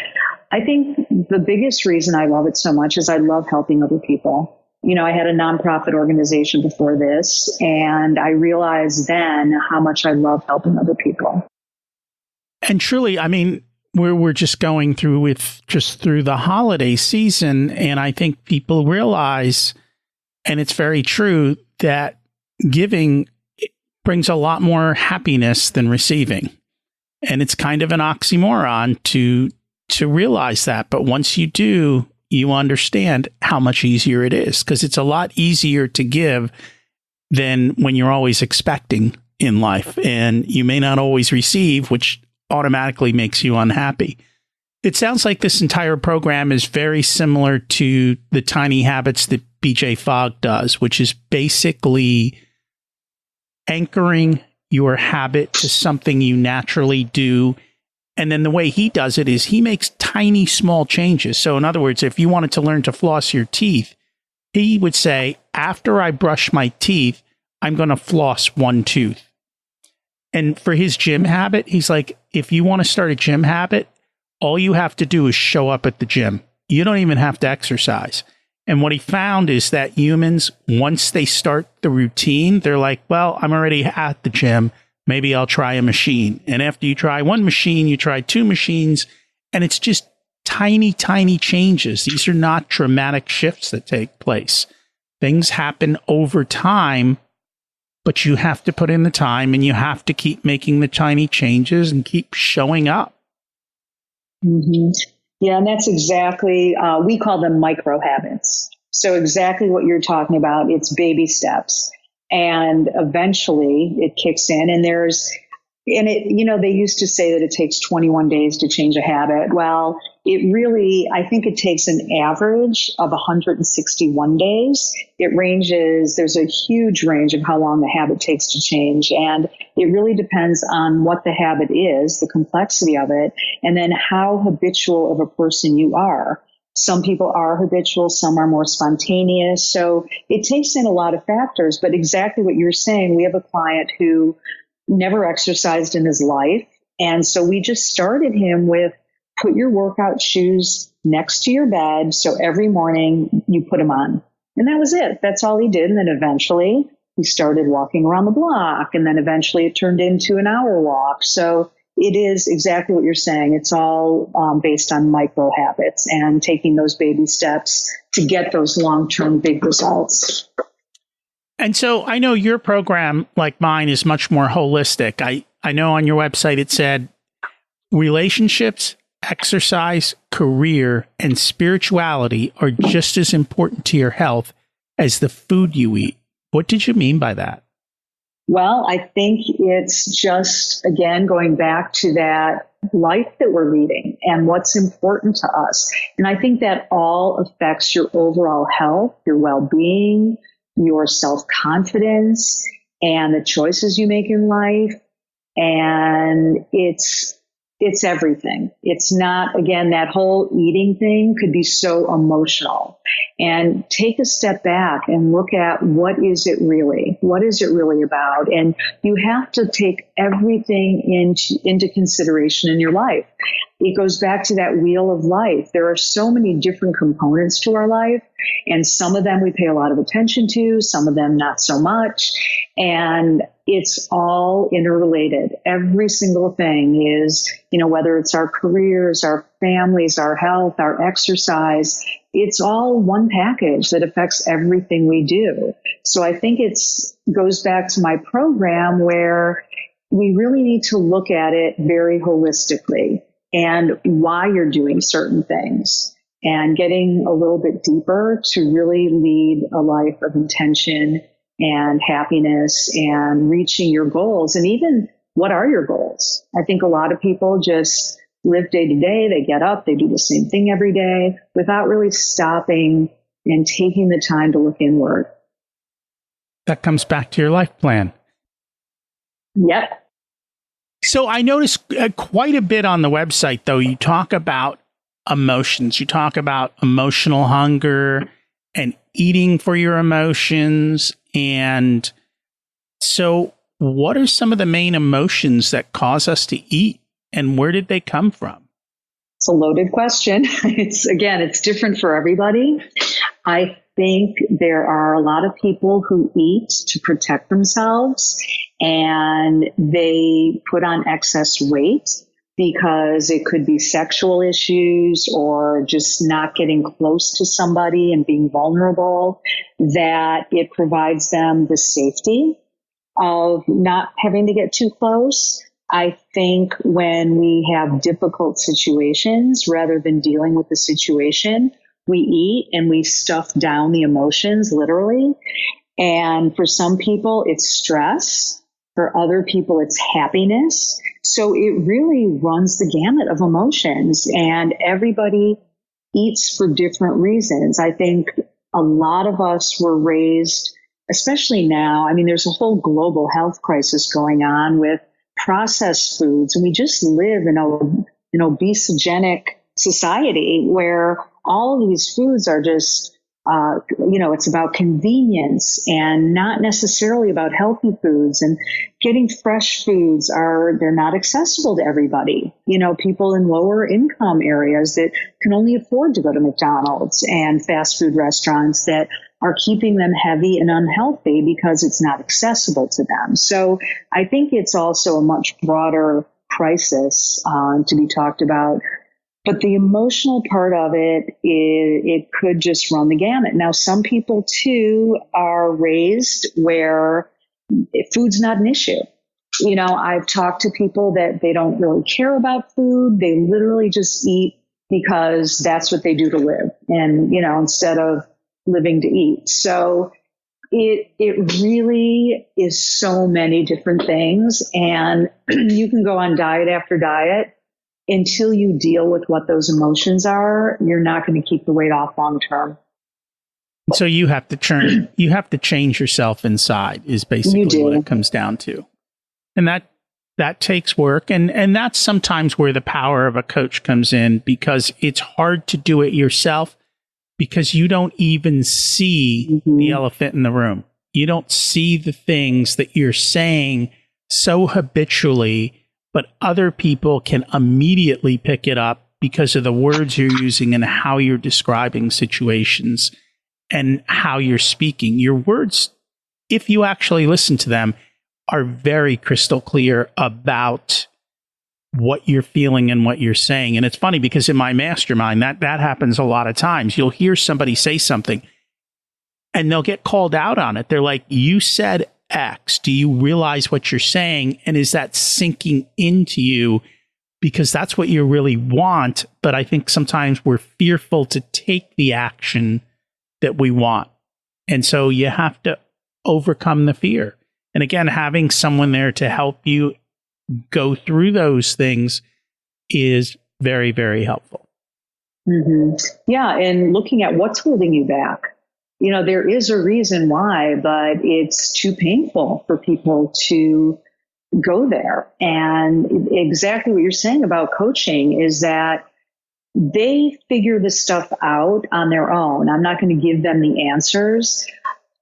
I think the biggest reason I love it so much is I love helping other people. You know, I had a nonprofit organization before this, and I realized then how much I love helping other people. And truly, I mean, we're just going through through the holiday season, and I think people realize, and it's very true, that giving brings a lot more happiness than receiving. And it's kind of an oxymoron to realize that. But once you do, you understand how much easier it is, because it's a lot easier to give than when you're always expecting in life, and you may not always receive, which automatically makes you unhappy. It sounds like this entire program is very similar to the Tiny Habits that BJ Fogg does, which is basically anchoring your habit to something you naturally do. And then the way he does it is he makes tiny, small changes. So in other words, if you wanted to learn to floss your teeth, he would say, after I brush my teeth, I'm going to floss one tooth. And for his gym habit, he's like, if you want to start a gym habit, all you have to do is show up at the gym. You don't even have to exercise. And what he found is that humans, once they start the routine, they're like, well, I'm already at the gym. Maybe I'll try a machine. And after you try one machine, you try two machines, and it's just tiny, tiny changes. These are not dramatic shifts that take place. Things happen over time, but you have to put in the time, and you have to keep making the tiny changes and keep showing up. Mm-hmm. Yeah, and that's exactly, we call them micro habits. So exactly what you're talking about, it's baby steps. And eventually it kicks in, and they used to say that it takes 21 days to change a habit. Well, I think it takes an average of 161 days. There's a huge range of how long the habit takes to change. And it really depends on what the habit is, the complexity of it, and then how habitual of a person you are. Some people are habitual, some are more spontaneous. So it takes in a lot of factors, but exactly what you're saying, we have a client who never exercised in his life. And so we just started him with, put your workout shoes next to your bed. So every morning you put them on. And that was it. That's all he did. And then eventually he started walking around the block. And then eventually it turned into an hour walk. So it is exactly what you're saying. It's all based on micro habits and taking those baby steps to get those long-term big results. And so I know your program, like mine, is much more holistic. I know on your website it said relationships, exercise, career, and spirituality are just as important to your health as the food you eat. What did you mean by that? Well, I think it's just, again, going back to that life that we're leading and what's important to us. And I think that all affects your overall health, your well-being, your self-confidence, and the choices you make in life. And it's everything. It's not, again, that whole eating thing could be so emotional. And take a step back and look at what is it really? What is it really about? And you have to take everything into consideration in your life. It goes back to that wheel of life. There are so many different components to our life, and some of them we pay a lot of attention to, some of them not so much. And it's all interrelated. Every single thing is, whether it's our careers, our families, our health, our exercise, it's all one package that affects everything we do. So I think goes back to my program where we really need to look at it very holistically and why you're doing certain things and getting a little bit deeper to really lead a life of intention and happiness and reaching your goals. And even, what are your goals? I think a lot of people just live day to day. They get up, they do the same thing every day without really stopping and taking the time to look inward. That comes back to your life plan. Yep. So I noticed quite a bit on the website, though. You talk about emotions. You talk about emotional hunger and eating for your emotions. And so what are some of the main emotions that cause us to eat, and where did they come from? It's a loaded question. It's different for everybody. I think there are a lot of people who eat to protect themselves, and they put on excess weight because it could be sexual issues or just not getting close to somebody and being vulnerable, that it provides them the safety of not having to get too close. I think when we have difficult situations, rather than dealing with the situation, we eat and we stuff down the emotions, literally. And for some people, it's stress. For other people, it's happiness. So it really runs the gamut of emotions, and everybody eats for different reasons. I think a lot of us were raised, especially now, I mean, there's a whole global health crisis going on with processed foods, and we just live in an obesogenic society where all of these foods are just, it's about convenience and not necessarily about healthy foods. And getting fresh foods they're not accessible to everybody. People in lower income areas that can only afford to go to McDonald's and fast food restaurants that are keeping them heavy and unhealthy because it's not accessible to them. So I think it's also a much broader crisis to be talked about. But the emotional part of it could just run the gamut. Now, some people, too, are raised where food's not an issue. I've talked to people that they don't really care about food. They literally just eat because that's what they do to live. And, instead of living to eat. So it really is so many different things. And you can go on diet after diet. Until you deal with what those emotions are, you're not going to keep the weight off long term. So you have to change yourself inside is basically what it comes down to. And that takes work. And that's sometimes where the power of a coach comes in, because it's hard to do it yourself because you don't even see the elephant in the room. You don't see the things that you're saying so habitually, but other people can immediately pick it up because of the words you're using and how you're describing situations and how you're speaking. Your words, if you actually listen to them, are very crystal clear about what you're feeling and what you're saying. And it's funny because in my mastermind, that happens a lot of times. You'll hear somebody say something and they'll get called out on it. They're like, you said X. Do you realize what you're saying? And is that sinking into you? Because that's what you really want. But I think sometimes we're fearful to take the action that we want. And so you have to overcome the fear. And again, having someone there to help you go through those things is very, very helpful. Mm-hmm. Yeah. And looking at what's holding you back. There is a reason why, but it's too painful for people to go there. And exactly what you're saying about coaching is that they figure this stuff out on their own. I'm not going to give them the answers.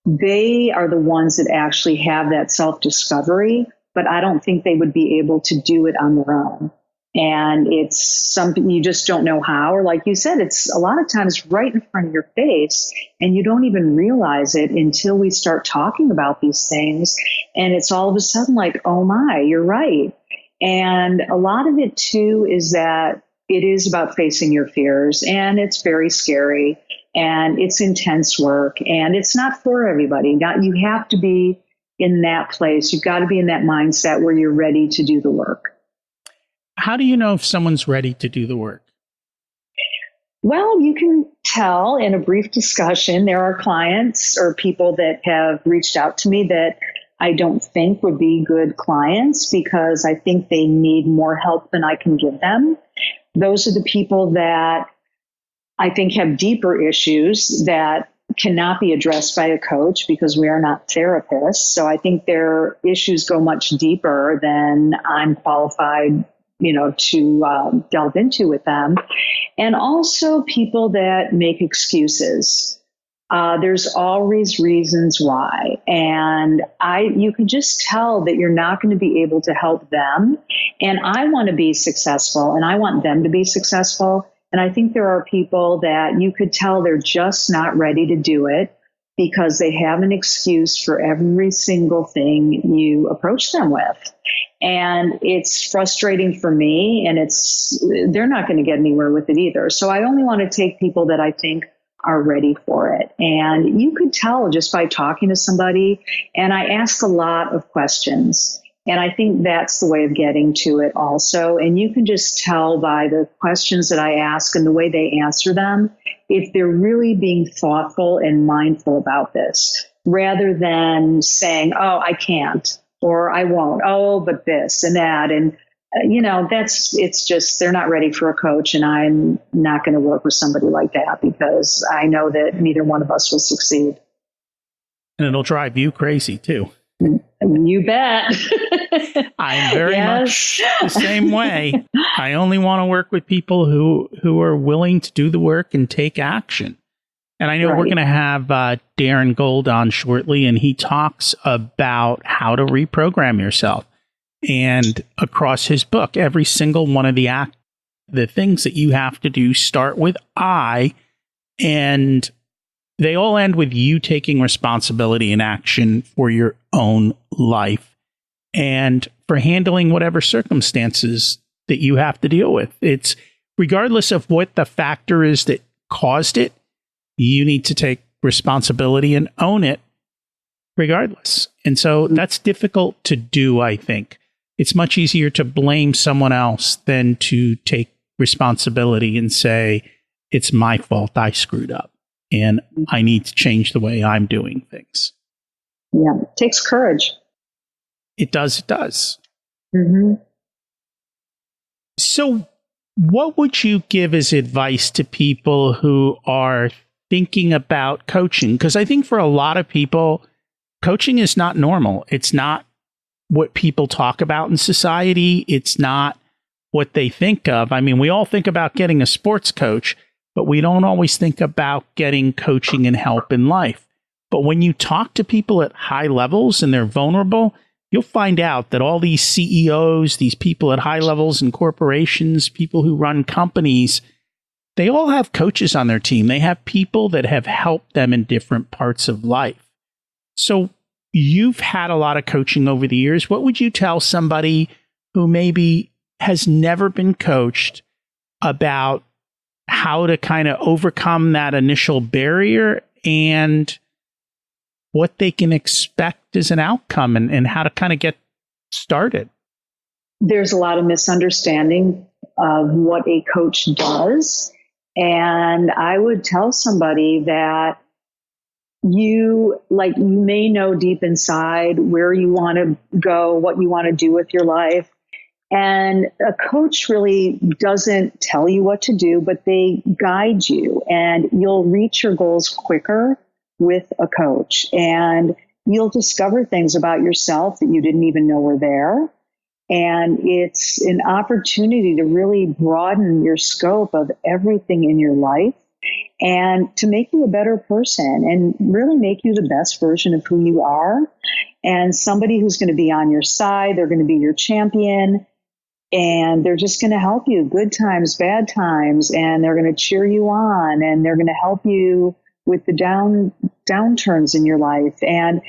They are the ones that actually have that self-discovery, but I don't think they would be able to do it on their own. And it's something you just don't know how, or like you said, it's a lot of times right in front of your face and you don't even realize it until we start talking about these things. And it's all of a sudden like, oh my, you're right. And a lot of it too is that it is about facing your fears, and it's very scary and it's intense work and it's not for everybody. You have to be in that place. You've got to be in that mindset where you're ready to do the work. How do you know if someone's ready to do the work? Well, you can tell in a brief discussion. There are clients or people that have reached out to me that I don't think would be good clients because I think they need more help than I can give them. Those are the people that I think have deeper issues that cannot be addressed by a coach because we are not therapists. So I think their issues go much deeper than I'm qualified, to delve into with them. And also people that make excuses. There's always reasons why. And you can just tell that you're not going to be able to help them. And I want to be successful and I want them to be successful. And I think there are people that you could tell they're just not ready to do it because they have an excuse for every single thing you approach them with. And it's frustrating for me, and they're not going to get anywhere with it either. So I only want to take people that I think are ready for it. And you could tell just by talking to somebody. And I ask a lot of questions. And I think that's the way of getting to it also. And you can just tell by the questions that I ask and the way they answer them, if they're really being thoughtful and mindful about this, rather than saying, oh, I can't, or I won't, oh, but this and that. And, it's just, they're not ready for a coach. And I'm not going to work with somebody like that because I know that neither one of us will succeed. And it'll drive you crazy too. You bet. I'm very much the same way. I only want to work with people who are willing to do the work and take action. And I know we're going to have Darren Gold on shortly, and he talks about how to reprogram yourself. And across his book, every single one of the things that you have to do start with I, and they all end with you taking responsibility and action for your own life and for handling whatever circumstances that you have to deal with. It's regardless of what the factor is that caused it, you need to take responsibility and own it regardless. And so that's difficult to do, I think. It's much easier to blame someone else than to take responsibility and say, it's my fault, I screwed up, and I need to change the way I'm doing things. Yeah, it takes courage. It does. It does. Mm-hmm. So what would you give as advice to people who are thinking about coaching? Because I think for a lot of people, coaching is not normal. It's not what people talk about in society. It's not what they think of. I mean, we all think about getting a sports coach, but we don't always think about getting coaching and help in life. But when you talk to people at high levels and they're vulnerable, you'll find out that all these CEOs, these people at high levels in corporations, people who run companies, they all have coaches on their team. They have people that have helped them in different parts of life. So you've had a lot of coaching over the years. What would you tell somebody who maybe has never been coached about how to kind of overcome that initial barrier and what they can expect as an outcome and how to kind of get started? There's a lot of misunderstanding of what a coach does. And I would tell somebody that you may know deep inside where you want to go, what you want to do with your life. And a coach really doesn't tell you what to do, but they guide you, and you'll reach your goals quicker with a coach, and you'll discover things about yourself that you didn't even know were there. And it's an opportunity to really broaden your scope of everything in your life and to make you a better person and really make you the best version of who you are. And somebody who's going to be on your side, they're going to be your champion, and they're just going to help you good times, bad times, and they're going to cheer you on, and they're going to help you with the downturns in your life. And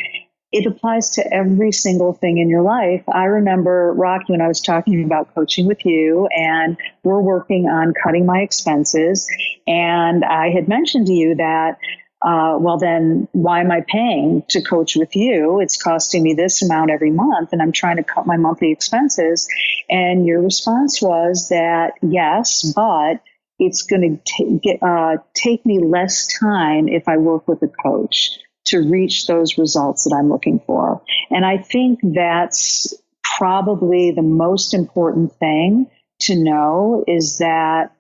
it applies to every single thing in your life. I remember, Rocky, when I was talking about coaching with you, and we're working on cutting my expenses. And I had mentioned to you that, well, then why am I paying to coach with you? It's costing me this amount every month, and I'm trying to cut my monthly expenses. And your response was that, yes, but it's going to take me less time if I work with a coach to reach those results that I'm looking for. And I think that's probably the most important thing to know, is that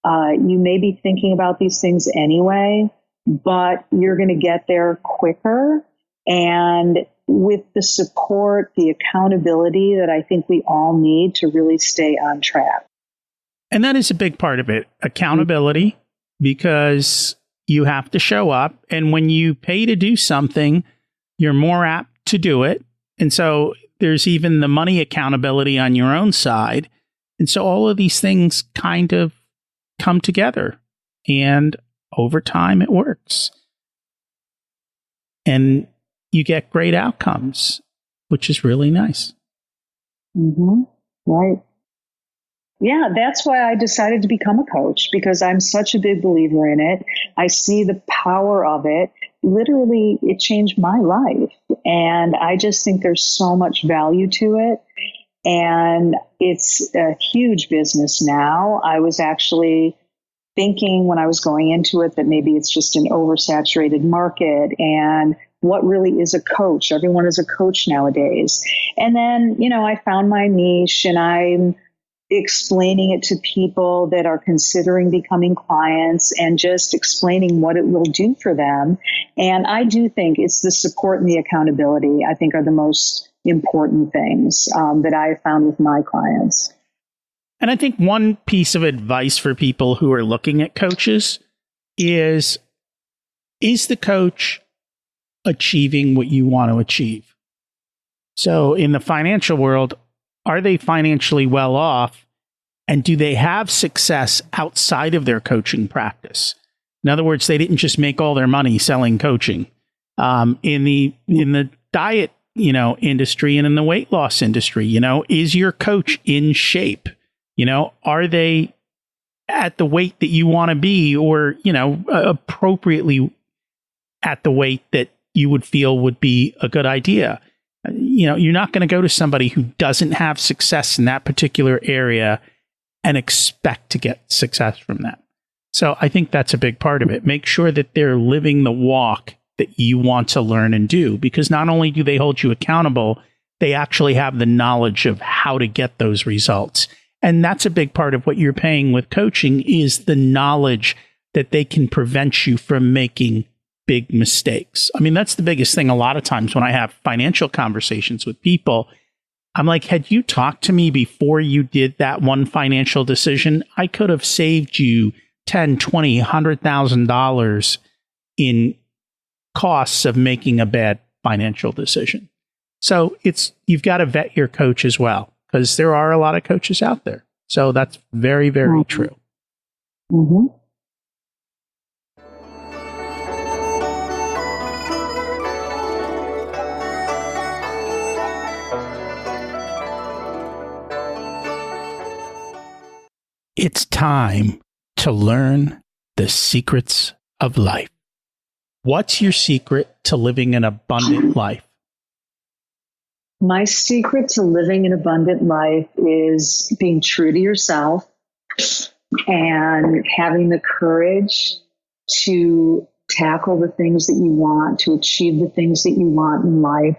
you may be thinking about these things anyway, but you're going to get there quicker. And with the support, the accountability that I think we all need to really stay on track. And that is a big part of it, accountability, because you have to show up. And when you pay to do something, you're more apt to do it. And so there's even the money accountability on your own side. And so all of these things kind of come together. And over time, it works. And you get great outcomes, which is really nice. Mm-hmm. Right. Yeah, that's why I decided to become a coach, because I'm such a big believer in it. I see the power of it. Literally, it changed my life. And I just think there's so much value to it. And it's a huge business now. I was actually thinking when I was going into it that maybe it's just an oversaturated market, and what really is a coach? Everyone is a coach nowadays. And then, I found my niche, and I'm explaining it to people that are considering becoming clients, and just explaining what it will do for them. And I do think it's the support and the accountability, I think, are the most important things that I have found with my clients. And I think one piece of advice for people who are looking at coaches is the coach achieving what you want to achieve? So in the financial world, are they financially well off? And do they have success outside of their coaching practice? In other words, they didn't just make all their money selling coaching. In the diet, industry, and in the weight loss industry, is your coach in shape? Are they at the weight that you want to be, or, appropriately at the weight that you would feel would be a good idea? You're not going to go to somebody who doesn't have success in that particular area and expect to get success from that. So I think that's a big part of it. Make sure that they're living the walk that you want to learn and do, because not only do they hold you accountable, they actually have the knowledge of how to get those results. And that's a big part of what you're paying with coaching, is the knowledge that they can prevent you from making big mistakes. I mean, that's the biggest thing. A lot of times when I have financial conversations with people, I'm like, had you talked to me before you did that one financial decision, I could have saved you $10, $20, $100,000 in costs of making a bad financial decision. So you've got to vet your coach as well, because there are a lot of coaches out there. So that's very, very true. Mm-hmm. It's time to learn the secrets of life. What's your secret to living an abundant life? My secret to living an abundant life is being true to yourself and having the courage to tackle the things that you want, to achieve the things that you want in life,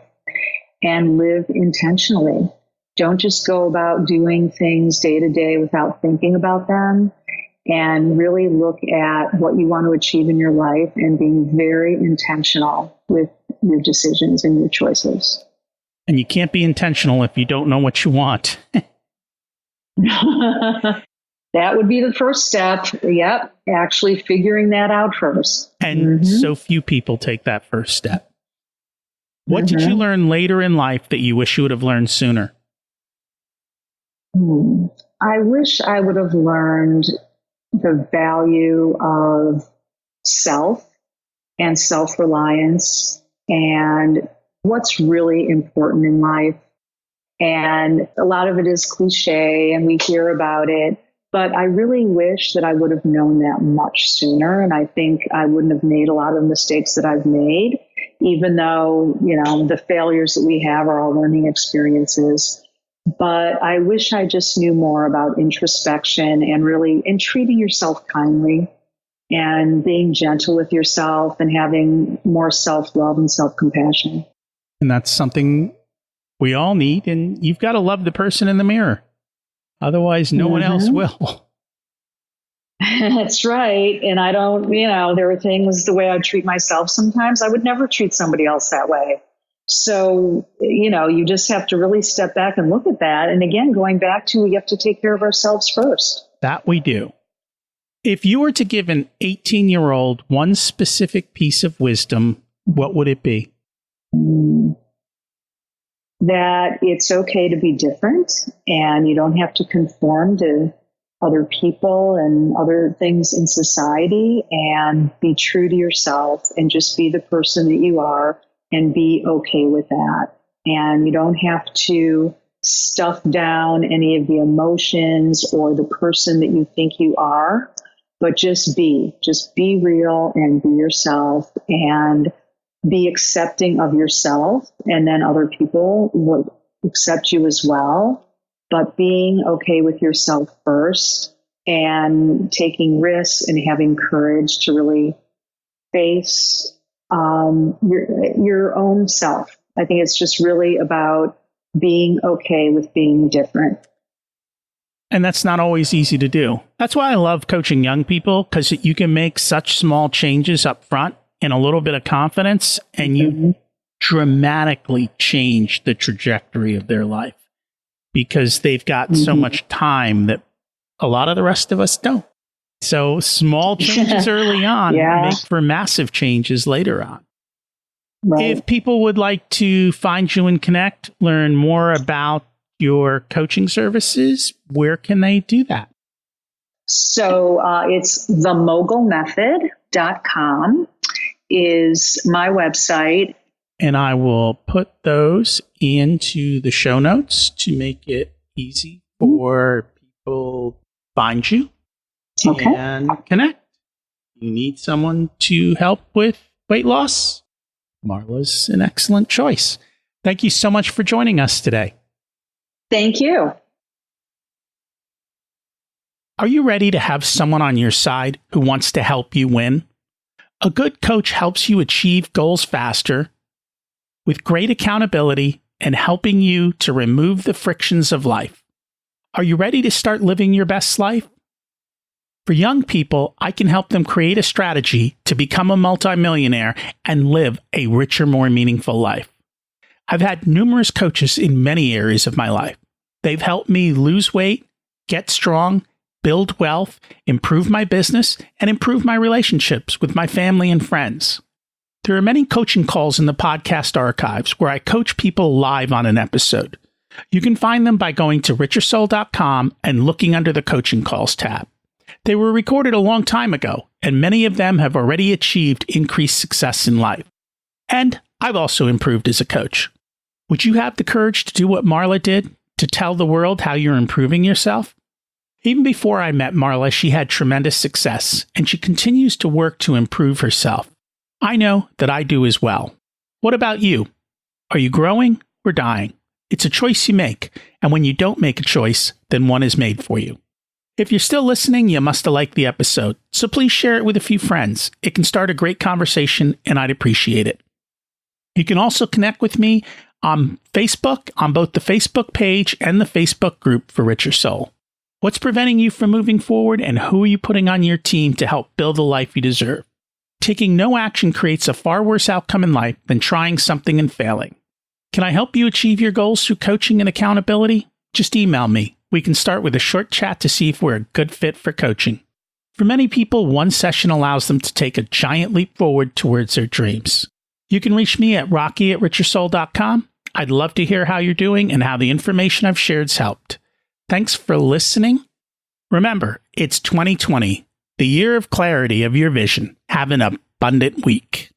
and live intentionally. Don't just go about doing things day to day without thinking about them, and really look at what you want to achieve in your life and being very intentional with your decisions and your choices. And you can't be intentional if you don't know what you want. That would be the first step. Yep. Actually figuring that out first. And so few people take that first step. What did you learn later in life that you wish you would have learned sooner? I wish I would have learned the value of self and self-reliance and what's really important in life. And a lot of it is cliche and we hear about it, but I really wish that I would have known that much sooner. And I think I wouldn't have made a lot of mistakes that I've made, even though, the failures that we have are all learning experiences. But I wish I just knew more about introspection and treating yourself kindly and being gentle with yourself and having more self-love and self-compassion. And that's something we all need. And you've got to love the person in the mirror. Otherwise, no one else will. That's right. And I don't, there are things the way I treat myself sometimes. I would never treat somebody else that way. So, you just have to really step back and look at that. And again, going back to, we have to take care of ourselves first. That we do. If you were to give an 18-year-old one specific piece of wisdom, what would it be? That it's okay to be different and you don't have to conform to other people and other things in society, and be true to yourself and just be the person that you are and be okay with that. And you don't have to stuff down any of the emotions or the person that you think you are, but just be real and be yourself and be accepting of yourself, and then other people will accept you as well. But being okay with yourself first and taking risks and having courage to really face your own self. I think it's just really about being okay with being different. And that's not always easy to do. That's why I love coaching young people, because you can make such small changes up front and a little bit of confidence, and you dramatically change the trajectory of their life, because they've got so much time that a lot of the rest of us don't. So small changes early on make for massive changes later on. Right. If people would like to find you and connect, learn more about your coaching services, where can they do that? So it's themogulmethod.com is my website. And I will put those into the show notes to make it easy for people to find you and connect. You need someone to help with weight loss? Marla's an excellent choice. Thank you so much for joining us today. Thank you. Are you ready to have someone on your side who wants to help you win? A good coach helps you achieve goals faster, with great accountability and helping you to remove the frictions of life. Are you ready to start living your best life? For young people, I can help them create a strategy to become a multimillionaire and live a richer, more meaningful life. I've had numerous coaches in many areas of my life. They've helped me lose weight, get strong, build wealth, improve my business, and improve my relationships with my family and friends. There are many coaching calls in the podcast archives where I coach people live on an episode. You can find them by going to richersoul.com and looking under the coaching calls tab. They were recorded a long time ago, and many of them have already achieved increased success in life. And I've also improved as a coach. Would you have the courage to do what Marla did, to tell the world how you're improving yourself? Even before I met Marla, she had tremendous success, and she continues to work to improve herself. I know that I do as well. What about you? Are you growing or dying? It's a choice you make, and when you don't make a choice, then one is made for you. If you're still listening, you must have liked the episode, so please share it with a few friends. It can start a great conversation, and I'd appreciate it. You can also connect with me on Facebook, on both the Facebook page and the Facebook group for Richer Soul. What's preventing you from moving forward, and who are you putting on your team to help build the life you deserve? Taking no action creates a far worse outcome in life than trying something and failing. Can I help you achieve your goals through coaching and accountability? Just email me. We can start with a short chat to see if we're a good fit for coaching. For many people, one session allows them to take a giant leap forward towards their dreams. You can reach me at rocky@richersoul.com. I'd love to hear how you're doing and how the information I've shared's helped. Thanks for listening. Remember, it's 2020, the year of clarity of your vision. Have an abundant week.